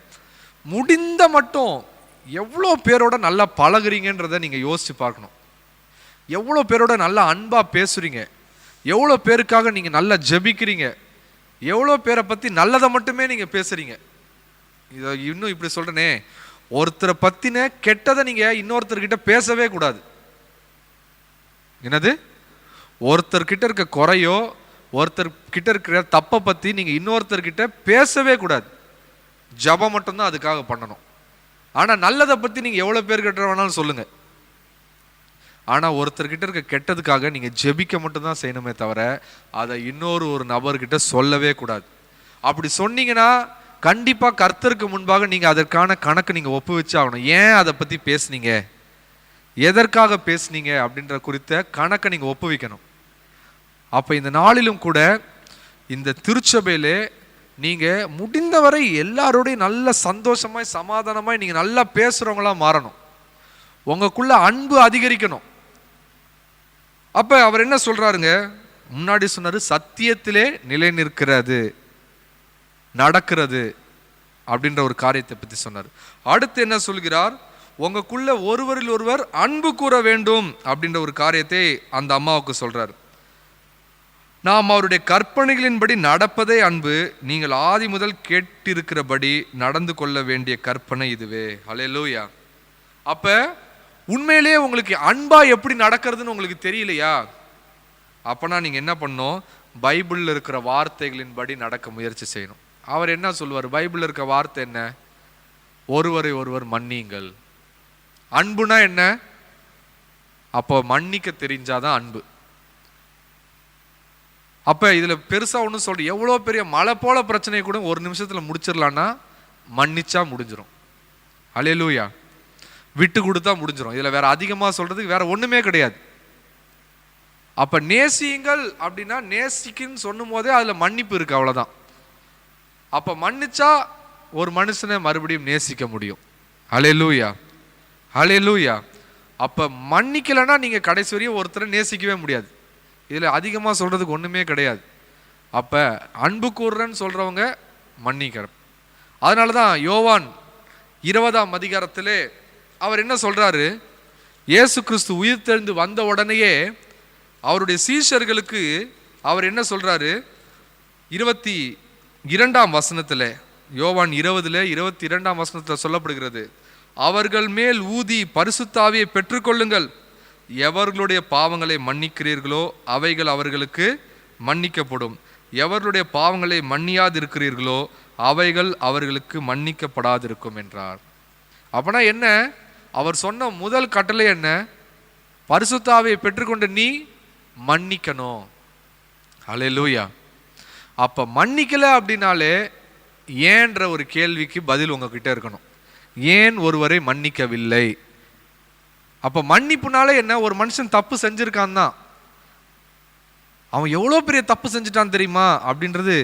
முடிந்த மட்டும் எவ்வளோ பேரோட நல்லா பழகுறீங்கன்றதை நீங்கள் யோசித்து பார்க்கணும். எவ்வளோ பேரோட நல்லா அன்பாக பேசுகிறீங்க, எவ்வளோ பேருக்காக நீங்கள் நல்லா ஜெபிக்கிறீங்க, எவ்வளோ பேரை பற்றி நல்லதை மட்டுமே நீங்கள் பேசுகிறீங்க. இதை இன்னும் இப்படி சொல்கிறேனே, ஒருத்தரை பற்றின கெட்டதை நீங்கள் இன்னொருத்தர்கிட்ட பேசவே கூடாது. என்னது? ஒருத்தர்கிட்ட இருக்க குறையோ ஒருத்தர்கிட்ட இருக்கிற தப்பை பற்றி நீங்கள் இன்னொருத்தர்கிட்ட பேசவே கூடாது. ஜபம் மட்டும்தான் அதுக்காக பண்ணணும். ஆனால் நல்லதை பற்றி நீங்கள் எவ்வளோ பேர்கிட்ட வேணாலும் சொல்லுங்கள். ஆனால் ஒருத்தர்கிட்ட இருக்க கெட்டதுக்காக நீங்கள் ஜெபிக்க மட்டும்தான் செய்யணுமே தவிர அதை ஒரு நபர்கிட்ட சொல்லவே கூடாது. அப்படி சொன்னீங்கன்னா கண்டிப்பாக கர்த்தருக்கு முன்பாக நீங்கள் அதற்கான கணக்கு நீங்கள் ஒப்பு வச்சு ஆகணும். ஏன் அதை பற்றி பேசுனீங்க, எதற்காக பேசுனீங்க அப்படின்ற குறித்த கணக்கை நீங்கள் ஒப்புவிக்கணும். அப்போ இந்த நாளிலும் கூட இந்த திருச்சபையிலே நீங்கள் முடிந்தவரை எல்லாரோடையும் நல்ல சந்தோஷமாய் சமாதானமாய் நீங்கள் நல்லா பேசுகிறவங்களா மாறணும். உங்களுக்குள்ள அன்பு அதிகரிக்கணும். அப்போ அவர் என்ன சொல்றாருங்க, முன்னாடி சொன்னாரு சத்தியத்திலே நிலை நிற்கிறது, நடக்கிறது அப்படின்ற ஒரு காரியத்தை பற்றி சொன்னார். அடுத்து என்ன சொல்கிறார்? உங்களுக்குள்ள ஒருவரில் ஒருவர் அன்பு கூற வேண்டும் அப்படின்ற ஒரு காரியத்தை அந்த அம்மாவுக்கு சொல்றார். நாம் அவருடைய கற்பனைகளின்படி நடப்பதே அன்பு, நீங்கள் ஆதி முதல் கேட்டிருக்கிறபடி நடந்து கொள்ள வேண்டிய கற்பனை இதுவே. ஹல்லேலூயா. அப்ப உண்மையிலேயே உங்களுக்கு அன்பா எப்படி நடக்கிறதுன்னு உங்களுக்கு தெரியலையா? அப்பனா நீங்க என்ன பண்ணணும், பைபிள்ல இருக்கிற வார்த்தைகளின்படி நடக்க முயற்சி செய்யணும். அவர் என்ன சொல்வார்? பைபிள்ல இருக்க வார்த்தை என்ன? ஒருவரை ஒருவர் மன்னியுங்கள். அன்புனா என்ன? அப்போ மன்னிக்க தெரிஞ்சாதான் அன்பு. அப்ப இதுல பெருசா ஒன்றும் சொல்ற, எவ்வளோ பெரிய மலை போல பிரச்சனை கூட ஒரு நிமிஷத்துல முடிச்சிடலான்னா மன்னிச்சா முடிஞ்சிடும். ஹல்லேலூயா. விட்டு கொடுத்தா முடிஞ்சிடும். இதுல வேற அதிகமா சொல்றதுக்கு வேற ஒண்ணுமே கிடையாது. அப்ப நேசியுங்கள் அப்படின்னா நேசிக்குன்னு சொன்னும் போதே அதுல மன்னிப்பு இருக்கு, அவ்வளவுதான். அப்ப மன்னிச்சா ஒரு மனுஷனை மறுபடியும் நேசிக்க முடியும். ஹல்லேலூயா, ஹல்லேலூயா. அப்ப மன்னிக்கலைன்னா நீங்க கடைசி வரையும் ஒருத்தரை நேசிக்கவே முடியாது. இதுல அதிகமா சொல்றதுக்கு ஒண்ணுமே கிடையாது. அப்ப அன்பு கூறுறன்னு சொல்றவங்க மன்னிக்கிற. அதனாலதான் யோவான் 20ஆம் அதிகாரத்திலே அவர் என்ன சொல்றாரு, இயேசு கிறிஸ்து உயிர் தெழுந்து வந்த உடனேயே அவருடைய சீஷர்களுக்கு அவர் என்ன சொல்றாரு, 22ஆம் வசனத்துல, யோவான் 20:22ஆம் வசனத்துல சொல்லப்படுகிறது, அவர்கள் மேல் ஊதி பரிசுத்த ஆவியை பெற்றுக்கொள்ளுங்கள், எவர்களுடைய பாவங்களை மன்னிக்கிறீர்களோ அவைகள் அவர்களுக்கு மன்னிக்கப்படும், எவர்களுடைய பாவங்களை மன்னியாதிருக்கிறீர்களோ அவைகள் அவர்களுக்கு மன்னிக்கப்படாதிருக்கும் என்றார். அப்பனா என்ன? அவர் சொன்ன முதல் கட்டளை என்ன? பரிசுத்த ஆவியை பெற்றுக்கொண்ட நீ மன்னிக்கணும். ஹல்லேலூயா. அப்ப மன்னிக்கல அப்படின்னாலே ஏன்ற ஒரு கேள்விக்கு பதில் உங்ககிட்ட இருக்கணும். ஏன் ஒருவரை மன்னிக்கவில்லை? அப்ப மன்னிப்புனால என்ன? ஒரு மனுஷன் தப்பு செஞ்சிருக்கான் தான், அவன் எவ்வளோ பெரிய தப்பு செஞ்சுட்டான் தெரியுமா அப்படின்றது,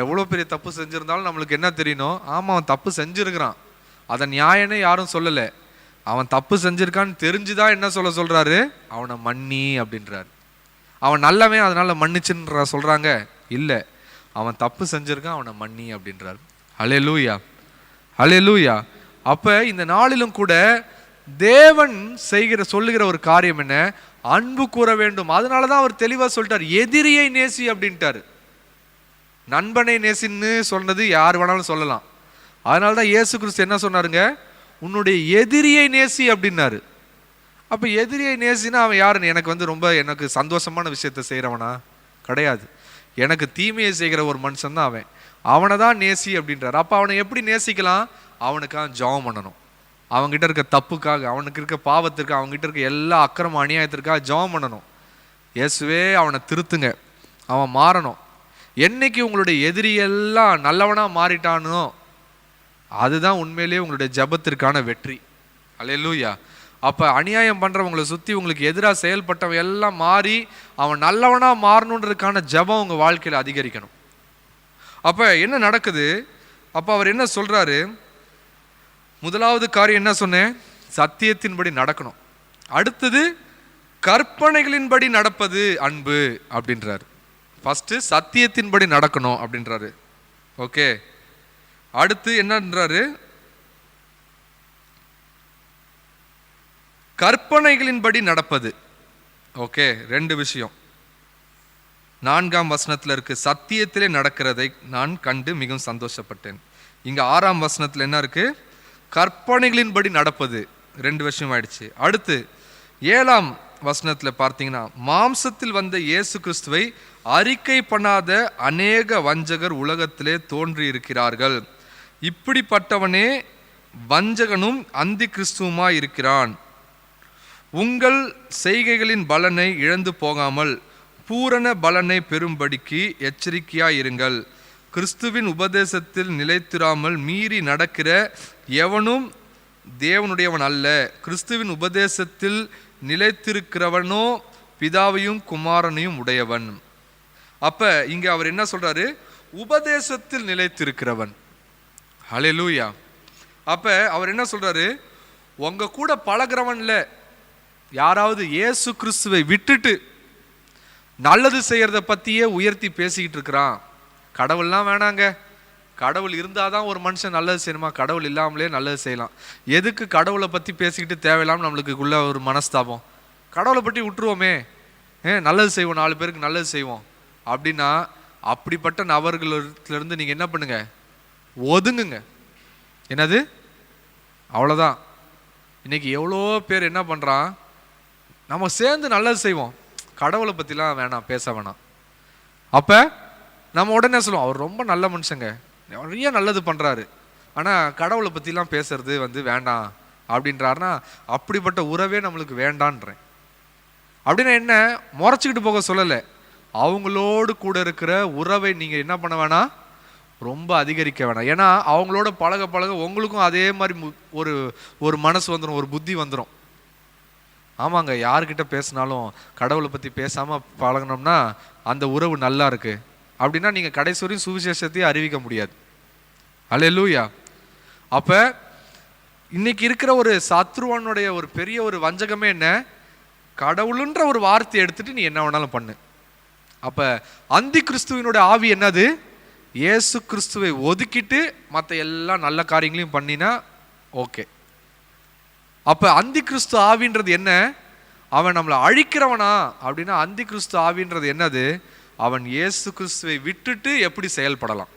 எவ்வளோ பெரிய தப்பு செஞ்சிருந்தாலும் நம்மளுக்கு என்ன தெரியணும்? ஆமா, அவன் தப்பு செஞ்சிருக்கிறான், அதை நியாயனே யாரும் சொல்லலை. அவன் தப்பு செஞ்சிருக்கான்னு தெரிஞ்சுதான் என்ன சொல்றாரு, அவனை மன்னி அப்படின்றாரு. அவன் நல்லவன் அதனால மன்னிச்சுன்ற சொல்றாங்க இல்லை, அவன் தப்பு செஞ்சிருக்கான், அவனை மன்னி அப்படின்றார். ஹல்லேலூயா, ஹல்லேலூயா. அப்ப இந்த நாளிலும் கூட தேவன் சொல்லுகிற ஒரு காரியம் என்ன? அன்பு கூற வேண்டும். அதனாலதான் அவர் தெளிவா சொல்லிட்டார், எதிரியை நேசி அப்படின்ட்டாரு. நண்பனை நேசின்னு சொன்னது யார் வேணாலும் சொல்லலாம். அதனாலதான் இயேசு கிறிஸ்து என்ன சொன்னாருங்க, உன்னுடைய எதிரியை நேசி அப்படின்னாரு. அப்ப எதிரியை நேசினா அவன் யாருன்னு? எனக்கு சந்தோஷமான விஷயத்த செய்யறவனா கிடையாது, எனக்கு தீமையை செய்கிற ஒரு மனுஷன் தான் அவன், அவனை தான் நேசி அப்படின்றார். அப்ப அவனை எப்படி நேசிக்கலாம்? அவனுக்காக ஜெபம் பண்ணணும், அவன்கிட்ட இருக்க தப்புக்காக, அவனுக்கு இருக்க பாவத்திற்காக, அவன்கிட்ட இருக்க எல்லா அக்கிரம அநியாயத்திற்காக ஜெபம் பண்ணணும். இயேசுவே அவனை திருத்துங்க, அவன் மாறணும். என்னைக்கு உங்களுடைய எதிரியெல்லாம் நல்லவனா மாறிட்டானோ அதுதான் உண்மையிலேயே உங்களுடைய ஜெபத்திற்கான வெற்றி. ஹல்லேலூயா. அப்ப அநியாயம் பண்றவங்களை சுத்தி உங்களுக்கு எதிராக செயல்பட்டவன் எல்லாம் மாறி அவன் நல்லவனா மாறணுன்றதுக்கான ஜெபம் உங்க வாழ்க்கையில அதிகரிக்கணும். அப்ப என்ன நடக்குது? அப்ப அவர் என்ன சொல்றாரு? முதலாவது காரியம் என்ன சொன்னேன்? சத்தியத்தின்படி நடக்கணும். அடுத்தது கற்பனைகளின்படி நடப்பது அன்பு அப்படின்றாரு. ஃபர்ஸ்ட் சத்தியத்தின்படி நடக்கணும் அப்படின்றாரு. ஓகே, அடுத்து என்னன்றாரு? கற்பனைகளின்படி நடப்பது. ஓகே, ரெண்டு விஷயம். 4ஆம் வசனத்துல இருக்கு, சத்தியத்திலே நடக்கிறதை நான் கண்டு மிகவும் சந்தோஷப்பட்டேன். இங்க 6ஆம் வசனத்துல என்ன இருக்கு? கற்பனைகளின்படி நடப்பது. ரெண்டு விஷயம் ஆயிடுச்சு. அடுத்து 7ஆம் வசனத்துல பார்த்தீங்கன்னா, மாம்சத்தில் வந்த இயேசு கிறிஸ்துவை அறிக்கை பண்ணாத அநேக வஞ்சகர் உலகத்திலே தோன்றி இருக்கிறார்கள், இப்படிப்பட்டவனே வஞ்சகனும் அந்தி கிறிஸ்துவுமா இருக்கிறான். உங்கள் செய்கைகளின் பலனை இழந்து போகாமல் பூரண பலனை பெறும்படிக்கு எச்சரிக்கையாயிருங்கள். கிறிஸ்துவின் உபதேசத்தில் நிலைத்திராமல் மீறி நடக்கிற எவனும் தேவனுடையவன் அல்ல. கிறிஸ்துவின் உபதேசத்தில் நிலைத்திருக்கிறவனோ பிதாவையும் குமாரனையும் உடையவன். அப்ப இங்க அவர் என்ன சொல்றாரு? உபதேசத்தில் நிலைத்திருக்கிறவன். ஹல்லேலூயா. அப்ப அவர் என்ன சொல்றாரு? உங்க கூட பழகிறவன்ல யாராவது இயேசு கிறிஸ்துவை விட்டுட்டு நல்லது செய்யறத பத்தியே உயர்த்தி பேசிக்கிட்டு இருக்கிறான், கடவுள்லாம் வேணாங்க, கடவுள் இருந்தாதான் ஒரு மனுஷன் நல்லது செய்யணுமா? கடவுள் இல்லாமலே நல்லது செய்யலாம். எதுக்கு கடவுளை பற்றி பேசிக்கிட்டு தேவையில்லாமல் நம்மளுக்குள்ள ஒரு மனஸ்தாபம்? கடவுளை பற்றி விட்டுருவோமே, நல்லது செய்வோம், 4 பேருக்கு நல்லது செய்வோம் அப்படின்னா, அப்படிப்பட்ட நபர்களிருந்து நீங்கள் என்ன பண்ணுங்க? ஒதுங்குங்க. என்னது? அவ்வளோதான். இன்னைக்கு எவ்வளோ பேர் என்ன பண்ணுறான், நம்ம சேர்ந்து நல்லது செய்வோம், கடவுளை பற்றிலாம் வேணாம், பேச வேணாம். அப்போ நம்ம உடனே சொல்லுவோம், அவர் ரொம்ப நல்ல மனுஷங்க, நிறைய நல்லது பண்ணுறாரு, ஆனால் கடவுளை பற்றிலாம் பேசுறது வேண்டாம் அப்படின்றாருன்னா, அப்படிப்பட்ட உறவே நம்மளுக்கு வேண்டான்றேன். அப்படின்னா என்ன? முறைச்சிக்கிட்டு போக சொல்லலை, அவங்களோடு கூட இருக்கிற உறவை நீங்கள் என்ன பண்ண வேணாம், ரொம்ப அதிகரிக்க வேணாம். ஏன்னா அவங்களோட பழக பழக உங்களுக்கும் அதே மாதிரி ஒரு மனசு வந்துடும், ஒரு புத்தி வந்துடும். ஆமாங்க, யாருக்கிட்ட பேசினாலும் கடவுளை பற்றி பேசாமல் பழகினோம்னா அந்த உறவு நல்லா இருக்கு அப்படின்னா நீங்கள் கடைசி வரையும் சுவிசேஷத்தையும் அறிவிக்க முடியாது. அல்லேலூயா. அப்போ இன்னைக்கு இருக்கிற ஒரு சத்ருவனுடைய ஒரு பெரிய ஒரு வஞ்சகமே என்ன? கடவுளுன்ற ஒரு வார்த்தையை எடுத்துட்டு நீ என்ன வேணாலும் பண்ணு. அப்போ அந்தி கிறிஸ்துவினுடைய ஆவி என்னது? இயேசு கிறிஸ்துவை ஒதுக்கிட்டு மற்ற எல்லா நல்ல காரியங்களையும் பண்ணினா ஓகே. அப்போ அந்தி கிறிஸ்து ஆவின்றது என்ன? அவன் நம்மளை அழிக்கிறவனா அப்படின்னா அந்தி கிறிஸ்து ஆவின்றது என்னது? அவன் இயேசு கிறிஸ்துவை விட்டுட்டு எப்படி செயல்படலாம்,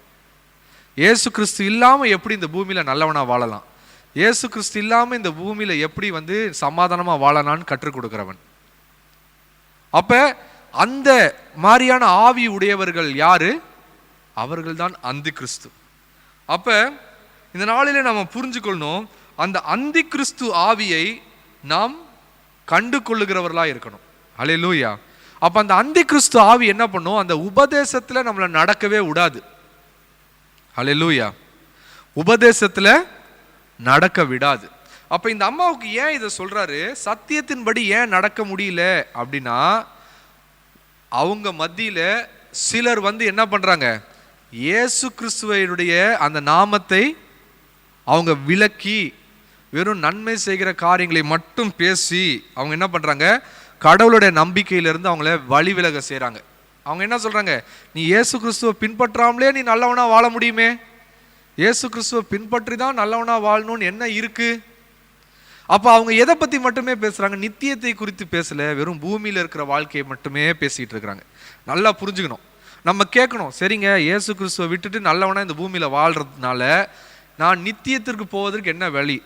இயேசு கிறிஸ்து இல்லாமல் எப்படி இந்த பூமியில் நல்லவனா வாழலாம், இயேசு கிறிஸ்து இல்லாமல் இந்த பூமியில் எப்படி சமாதானமாக வாழலான்னு கற்றுக் கொடுக்கிறவன். அப்போ அந்த மாதிரியான ஆவி உடையவர்கள் யாரு? அவர்கள் தான் அந்தி கிறிஸ்து. அப்போ இந்த நாளிலே நம்ம புரிஞ்சுக்கொள்ளணும், அந்த அந்தி கிறிஸ்து ஆவியை நாம் கண்டு கொள்ளுகிறவர்களாக இருக்கணும். அல்லேலூயா. அப்போ அந்த அந்தி கிறிஸ்து ஆவி என்ன பண்ணும்? அந்த உபதேசத்தில் நம்மளை நடக்கவே விடாது. அல்லேலூயா. உபதேசத்தில் நடக்க விடாது. அப்போ இந்த அம்மாவுக்கு ஏன் இதை சொல்றாரு? சத்தியத்தின்படி ஏன் நடக்க முடியல அப்படின்னா, அவங்க மத்தியில சிலர் என்ன பண்றாங்க, இயேசு கிறிஸ்துவையுடைய அந்த நாமத்தை அவங்க விலக்கி வெறும் நன்மை செய்கிற காரியங்களை மட்டும் பேசி அவங்க என்ன பண்றாங்க, கடவுளுடைய நம்பிக்கையிலிருந்து அவங்கள வழி விலக செய்றாங்க. அவங்க என்ன சொல்றாங்க, நீ இயேசு கிறிஸ்துவை பின்பற்றாமலே நீ நல்லவனா வாழ முடியுமே, இயேசு கிறிஸ்துவை பின்பற்றி தான் நல்லவனா வாழணும்னு என்ன இருக்கு? அப்போ அவங்க எதை பற்றி மட்டுமே பேசுகிறாங்க? நித்தியத்தை குறித்து பேசலை, வெறும் பூமியில் இருக்கிற வாழ்க்கையை மட்டுமே பேசிகிட்டு இருக்கிறாங்க. நல்லா புரிஞ்சுக்கணும். நம்ம கேட்கணும், சரிங்க, இயேசு கிறிஸ்துவை விட்டுட்டு நல்லவனா இந்த பூமியில் வாழ்கிறதுனால நான் நித்தியத்திற்கு போவதற்கு என்ன வழி?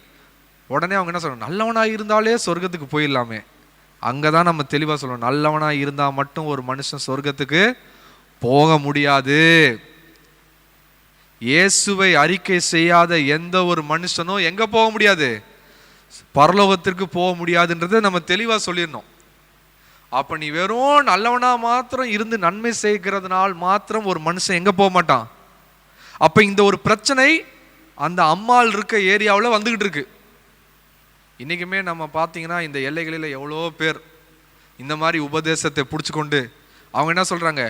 உடனே அவங்க என்ன சொல்லணும், நல்லவனாக இருந்தாலே சொர்க்கத்துக்கு போயிடலாமே. அங்கே தான் நம்ம தெளிவாக சொல்லணும், நல்லவனாக இருந்தால் மட்டும் ஒரு மனுஷன் சொர்க்கத்துக்கு போக முடியாது. இயேசுவை அறிக்கை செய்யாத எந்த ஒரு மனுஷனும் எங்கே போக முடியாது? பரலோகத்திற்கு போக முடியாதுன்றதை நம்ம தெளிவாக சொல்லிடணும். அப்போ நீ வெறும் நல்லவனா மாத்திரம் இருந்து நன்மை செய்கிறதுனால் மாத்திரம் ஒரு மனுஷன் எங்கே போக மாட்டான். அப்போ இந்த ஒரு பிரச்சனை அந்த அம்மாள் இருக்க ஏரியாவில் வந்துக்கிட்டு இருக்கு. இன்றைக்குமே நம்ம பார்த்தீங்கன்னா இந்த எல்லைகளில் எவ்வளோ பேர் இந்த மாதிரி உபதேசத்தை பிடிச்சிக்கொண்டு அவங்க என்ன சொல்கிறாங்க,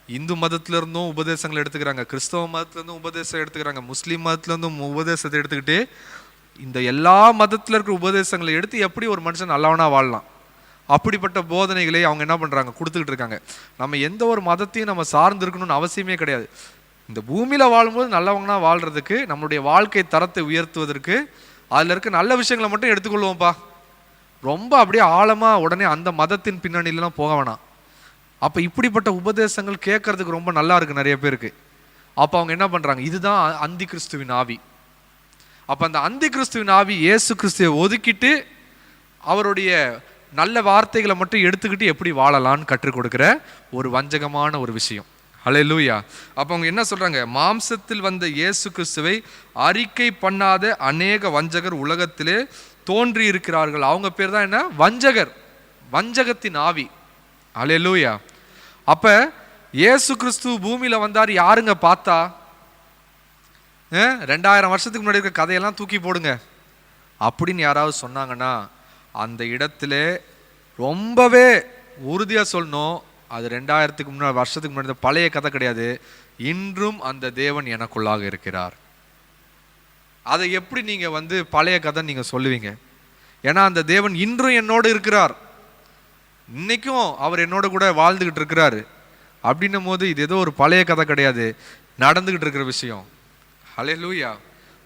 இந்து மதத்திலிருந்தும் உபதேசங்களை எடுத்துக்கிறாங்க, கிறிஸ்தவ மதத்துலேருந்தும் உபதேசம் எடுத்துக்கிறாங்க, முஸ்லீம் மதத்துலேருந்தும் உபதேசத்தை எடுத்துக்கிட்டு இந்த எல்லா மதத்தில் இருக்கிற உபதேசங்களை எடுத்து எப்படி ஒரு மனுஷன் நல்லவனா வாழலாம், அப்படிப்பட்ட போதனைகளை அவங்க என்ன பண்ணுறாங்க, கொடுத்துக்கிட்டு இருக்காங்க. நம்ம எந்த ஒரு மதத்தையும் நம்ம சார்ந்து இருக்கணும்னு அவசியமே கிடையாது. இந்த பூமியில் வாழும்போது நல்லவங்கன்னா வாழ்கிறதுக்கு, நம்மளுடைய வாழ்க்கை தரத்தை உயர்த்துவதற்கு அதில் இருக்க நல்ல விஷயங்களை மட்டும் எடுத்துக்கொள்வோம்ப்பா. ரொம்ப அப்படியே ஆழமாக உடனே அந்த மதத்தின் பின்னணியிலாம் போக வேணாம். அப்போ இப்படிப்பட்ட உபதேசங்கள் கேட்கறதுக்கு ரொம்ப நல்லா இருக்கு நிறைய பேருக்கு. அப்போ அவங்க என்ன பண்ணுறாங்க, இதுதான் அந்தி கிறிஸ்துவின் ஆவி. அப்போ அந்த அந்தி கிறிஸ்துவின் ஆவி இயேசு கிறிஸ்துவை ஒதுக்கிட்டு அவருடைய நல்ல வார்த்தைகளை மட்டும் எடுத்துக்கிட்டு எப்படி வாழலான்னு கற்றுக் கொடுக்குற ஒரு வஞ்சகமான ஒரு விஷயம். அல்லேலூயா. அப்போ அவங்க என்ன சொல்றாங்க, மாம்சத்தில் வந்த இயேசு கிறிஸ்துவை அறிக்கை பண்ணாத அநேக வஞ்சகர் உலகத்திலே தோன்றி இருக்கிறார்கள். அவங்க பேர் தான் என்ன, வஞ்சகர், வஞ்சகத்தின் ஆவி. அல்லேலூயா. அப்ப இயேசு கிறிஸ்து பூமியில வந்தார், யாருங்க பார்த்தா? 2000 வருஷத்துக்கு முன்னாடி இருக்க கதையெல்லாம் தூக்கி போடுங்க அப்படின்னு யாராவது சொன்னாங்கன்னா அந்த இடத்துல ரொம்பவே உறுதியா சொல்லணும், அது 2000 வருஷத்துக்கு முன்னாடி பழைய கதை கிடையாது. இன்றும் அந்த தேவன் எனக்குள்ளாக இருக்கிறார். அதை எப்படி நீங்க பழைய கதை நீங்க சொல்லுவீங்க? ஏன்னா அந்த தேவன் இன்றும் என்னோடு இருக்கிறார், இன்னைக்கும் அவர் என்னோட கூட வாழ்ந்துகிட்டு இருக்கிறாரு. அப்படின்னும் போது இது ஏதோ ஒரு பழைய கதை கிடையாது, நடந்துகிட்டு இருக்கிற விஷயம். ஹல்லேலூயா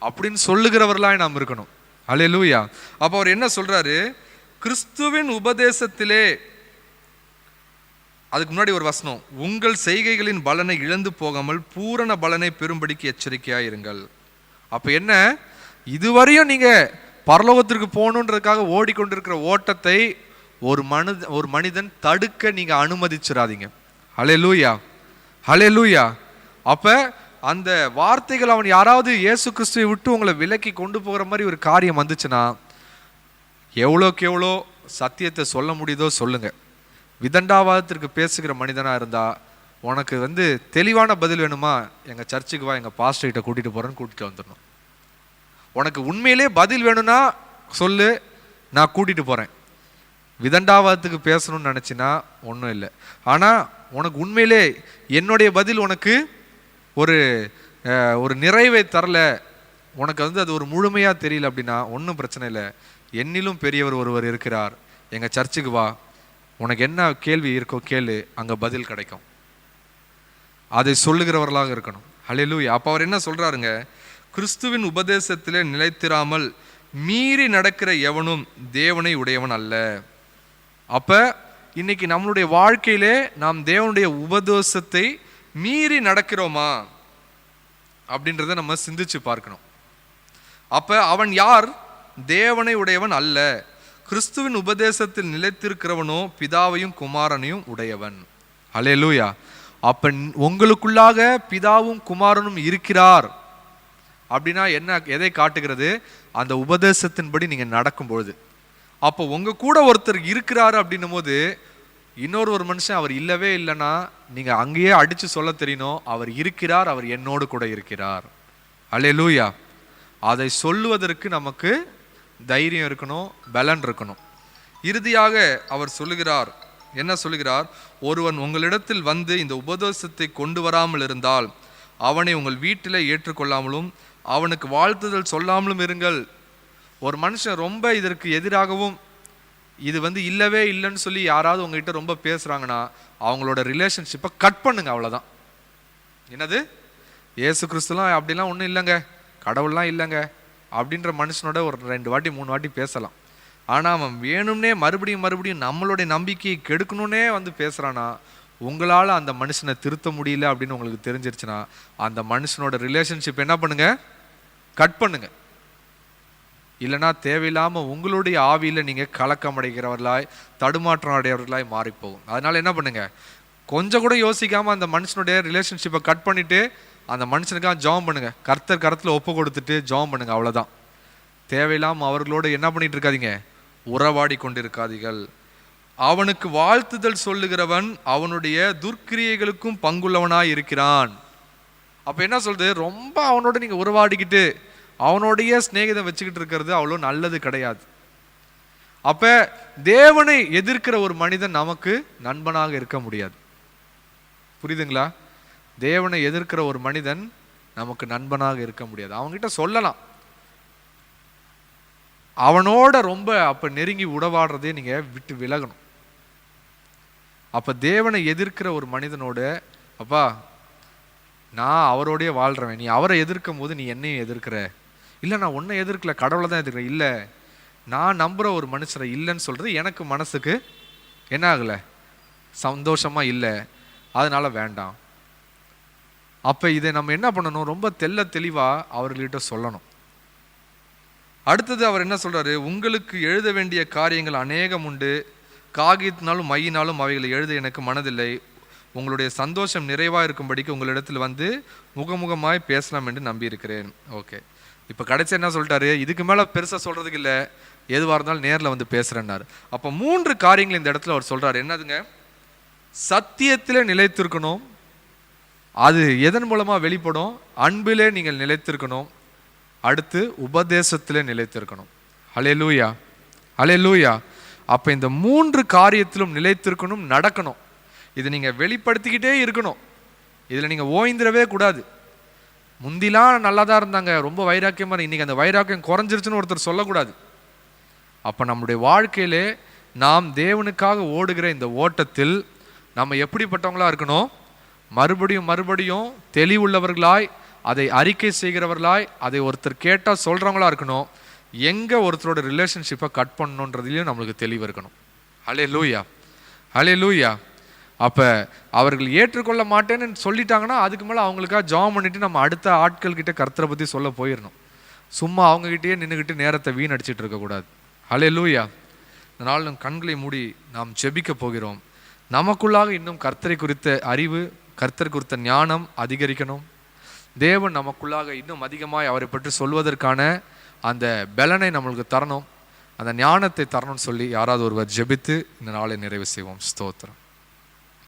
அப்படின்னு சொல்லுகிறவர்களாய் நாம் இருக்கணும். ஹல்லேலூயா. அப்போ அவர் என்ன சொல்றாரு? கிறிஸ்துவின் உபதேசத்திலே, அதுக்கு முன்னாடி ஒரு வசனம், உங்கள் செய்கைகளின் பலனை இழந்து போகாமல் பூரண பலனை பெறும்படிக்கு எச்சரிக்கையாயிருங்கள். அப்ப என்ன, இதுவரையும் நீங்க பரலோகத்திற்கு போகணுன்றதுக்காக ஓடிக்கொண்டிருக்கிற ஓட்டத்தை ஒரு மனிதன் தடுக்க நீங்க அனுமதிச்சிடாதீங்க. ஹல்லேலூயா, ஹல்லேலூயா. அப்ப அந்த வார்த்தைகள் அவன் யாராவது இயேசு கிறிஸ்துவை விட்டு உங்களை விலக்கி கொண்டு போகிற மாதிரி ஒரு காரியம் வந்துச்சுன்னா, எவ்வளோக்கு எவ்வளோ சத்தியத்தை சொல்ல முடியுதோ சொல்லுங்க. விதண்டாவாதத்திற்கு பேசுகிற மனிதனாக இருந்தா, உனக்கு தெளிவான பதில் வேணுமா, எங்கள் சர்ச்சுக்கு வா, எங்கள் பாஸ்டர்கிட்ட கூட்டிகிட்டு போகிறேன்னு கூட்டிகிட்டு வந்துடணும். உனக்கு உண்மையிலே பதில் வேணும்னா சொல்லு, நான் கூட்டிகிட்டு போகிறேன். விதண்டாவாதத்துக்கு பேசணும்னு நினச்சின்னா ஒன்றும் இல்லை. ஆனால் உனக்கு உண்மையிலே என்னுடைய பதில் உனக்கு ஒரு நிறைவை தரல, உனக்கு அது ஒரு முழுமையாக தெரியல அப்படின்னா ஒன்றும் பிரச்சனை இல்லை. என்னிலும் பெரியவர் ஒருவர் இருக்கிறார், எங்கள் சர்ச்சுக்கு வா, உனக்கு என்ன கேள்வி இருக்கோ கேளு, அங்கே பதில் கிடைக்கும். அதை சொல்லுகிறவர்களாக இருக்கணும். ஹல்லேலூயா. அப்போ அவர் என்ன சொல்கிறாருங்க? கிறிஸ்துவின் உபதேசத்திலே நிலைத்திராமல் மீறி நடக்கிற எவனும் தேவனை உடையவன் அல்ல. அப்போ இன்னைக்கு நம்மளுடைய வாழ்க்கையிலே நாம் தேவனுடைய உபதேசத்தை மீறி நடக்கிறோமா அப்படின்றத நம்ம சிந்திச்சு பார்க்கணும். அப்ப அவன் யார்? தேவனை உடையவன் அல்ல. கிறிஸ்துவின் உபதேசத்தில் நிலைத்திருக்கிறவனோ பிதாவையும் குமாரனையும் உடையவன். ஹல்லேலூயா. அப்ப உங்களுக்குள்ளாக பிதாவும் குமாரனும் இருக்கிறார் அப்படின்னா என்ன, எதை காட்டுகிறது? அந்த உபதேசத்தின்படி நீங்க நடக்கும் பொழுது. அப்போ உங்க கூட ஒருத்தர் இருக்கிறாரு அப்படின்னும் போது, ஒரு மனுஷன் அவர் இல்லவே இல்லைன்னா நீங்க அங்கேயே அடிச்சு சொல்ல தெரியணும், அவர் இருக்கிறார், அவர் என்னோடு கூட இருக்கிறார். ஹல்லேலூயா. அதை சொல்லுவதற்கு நமக்கு தைரியம் இருக்கணும், பலன் இருக்கணும். இறுதியாக அவர் சொல்லுகிறார், என்ன சொல்லுகிறார்? ஒருவன் உங்களிடத்தில் வந்து இந்த உபதேசத்தை கொண்டு வராமல் இருந்தால் அவனை உங்கள் வீட்டில் ஏற்றுக்கொள்ளாமலும் அவனுக்கு வாழ்த்துதல் சொல்லாமலும் இருங்கள். ஒரு மனுஷன் ரொம்ப இதற்கு எதிராகவும் இது இல்லவே இல்லைன்னு சொல்லி யாராவது உங்ககிட்ட ரொம்ப பேசுறாங்கன்னா அவங்களோட ரிலேஷன்ஷிப்பை கட் பண்ணுங்க, அவ்வளோதான். என்னது, இயேசு கிறிஸ்துலாம் அப்படிலாம் ஒன்றும் இல்லைங்க, கடவுள்லாம் இல்லைங்க அப்படின்ற மனுஷனோட ஒரு 2 வாட்டி 3 வாட்டி பேசலாம். ஆனால் அவன் வேணும்னே மறுபடியும் நம்மளுடைய நம்பிக்கையை கெடுக்கணும்னே பேசுகிறானா, உங்களால் அந்த மனுஷனை திருத்த முடியல அப்படின்னு உங்களுக்கு தெரிஞ்சிருச்சுன்னா அந்த மனுஷனோட ரிலேஷன்ஷிப் என்ன பண்ணுங்க, கட் பண்ணுங்க. இல்லைனா தேவையில்லாமல் உங்களுடைய ஆவியில் நீங்கள் கலக்கம் அடைகிறவர்களாய் தடுமாற்றம் அடைகிறவர்களாய் மாறிப்போகும். அதனால என்ன பண்ணுங்க, கொஞ்சம் கூட யோசிக்காமல் அந்த மனுஷனுடைய ரிலேஷன்ஷிப்பை கட் பண்ணிவிட்டு அந்த மனுஷனுக்காக ஜெபம் பண்ணுங்க. கர்த்தத்தில் ஒப்பு கொடுத்துட்டு ஜெபம் பண்ணுங்க, அவ்வளோதான். தேவையில்லாமல் அவர்களோடு என்ன பண்ணிட்டு இருக்காதீங்க, உறவாடி கொண்டிருக்காதீர்கள். அவனுக்கு வாழ்த்துதல் சொல்லுகிறவன் அவனுடைய துர்க்கிரியைகளுக்கும் பங்குள்ளவனாய் இருக்கிறான். அப்போ என்ன சொல்றது, ரொம்ப அவனோட நீங்கள் உறவாடிக்கிட்டு அவனுடைய சிநேகிதம் வச்சுக்கிட்டு இருக்கிறது அவ்வளோ நல்லது கிடையாது. அப்ப தேவனை எதிர்க்கிற ஒரு மனிதன் நமக்கு நண்பனாக இருக்க முடியாது. புரியுதுங்களா? தேவனை எதிர்க்கிற ஒரு மனிதன் நமக்கு நண்பனாக இருக்க முடியாது. அவன்கிட்ட சொல்லலாம், அவனோட ரொம்ப அப்ப நெருங்கி உறவாடுறதே நீங்க விட்டு விலகணும். அப்ப தேவனை எதிர்க்கிற ஒரு மனிதனோட, அப்பா நான் அவரோடய வாழ்றவன், நீ அவரை எதிர்க்கும் போது நீ என்னையும் எதிர்க்கிற. இல்லை நான் உன்னை எதிர்க்கல, கடவுளை தான் எதிர்க்கிறேன். இல்லை, நான் நம்புகிற ஒரு மனுஷரை இல்லைன்னு சொல்கிறது எனக்கு மனசுக்கு என்ன ஆகலை, சந்தோஷமாக இல்லை, அதனால் வேண்டாம். அப்போ இதை நம்ம என்ன பண்ணணும், ரொம்ப தெளிவாக அவர்கள்கிட்ட சொல்லணும். அடுத்தது அவர் என்ன சொல்கிறாரு, உங்களுக்கு எழுத வேண்டிய காரியங்கள் அநேகம் உண்டு, காகிதத்தினாலும் மையினாலும் அவைகளை எழுத எனக்கு மனதில்லை. உங்களுடைய சந்தோஷம் நிறைவாக இருக்கும்படிக்கு உங்களிடத்தில் முகமுகமாய் பேசலாம் என்று நம்பியிருக்கிறேன். ஓகே, இப்போ கடைசி என்ன சொல்லிட்டாரு, இதுக்கு மேலே பெருசாக சொல்கிறதுக்கு இல்லை, எதுவாக இருந்தாலும் நேரில் பேசுகிறேன்னாரு. அப்போ 3 காரியங்கள் இந்த இடத்துல அவர் சொல்கிறார். என்னதுங்க? சத்தியத்தில் நிலைத்திருக்கணும், அது எதன் மூலமாக வெளிப்படும், அன்பிலே நீங்கள் நிலைத்திருக்கணும். அடுத்து உபதேசத்திலே நிலைத்திருக்கணும். ஹல்லேலூயா, ஹல்லேலூயா. அப்போ இந்த 3 காரியத்திலும் நிலைத்திருக்கணும், நடக்கணும். இது நீங்கள் வெளிப்படுத்திக்கிட்டே இருக்கணும், இதில் நீங்கள் ஓய்ந்திரவே கூடாது. முந்திலாம் நல்லா தான் இருந்தாங்க, ரொம்ப வைராக்கியமாக, இன்னைக்கு அந்த வைராக்கியம் குறைஞ்சிருச்சுன்னு ஒருத்தர் சொல்லக்கூடாது. அப்போ நம்முடைய வாழ்க்கையிலே நாம் தேவனுக்காக ஓடுகிற இந்த ஓட்டத்தில் நம்ம எப்படிப்பட்டவங்களா இருக்கணும், மறுபடியும் தெளிவுள்ளவர்களாய் அதை அறிக்கை செய்கிறவர்களாய், அதை ஒருத்தர் கேட்டால் சொல்கிறவங்களா இருக்கணும். எங்கே ஒருத்தரோட ரிலேஷன்ஷிப்பை கட் பண்ணணுன்றதுலையும் நம்மளுக்கு தெளிவு இருக்கணும். ஹல்லேலூயா, ஹல்லேலூயா. அப்போ அவர்கள் ஏற்றுக்கொள்ள மாட்டேன்னு சொல்லிட்டாங்கன்னா அதுக்கு மேலே அவங்களுக்காக ஜெபம் பண்ணிட்டு நம்ம அடுத்த ஆட்கள்கிட்ட கர்த்தரை பற்றி சொல்ல போயிடணும். சும்மா அவங்ககிட்டயே நின்றுக்கிட்டு நேரத்தை வீணடிச்சிட்டு இருக்கக்கூடாது. ஹல்லேலூயா. இதனால் நம் கண்களை மூடி நாம் ஜெபிக்க போகிறோம். நமக்குள்ளாக இன்னும் கர்த்தரை குறித்த அறிவு, கர்த்தர் குறித்த ஞானம் அதிகரிக்கணும். தேவன் நமக்குள்ளாக இன்னும் அதிகமாய் அவரை பற்றி சொல்வதற்கான அந்த பலனை நம்மளுக்கு தரணும், அந்த ஞானத்தை தரணும்னு சொல்லி யாராவது ஒருவர் ஜெபித்து இந்த நாளை நிறைவு செய்வோம். ஸ்தோத்திரம்.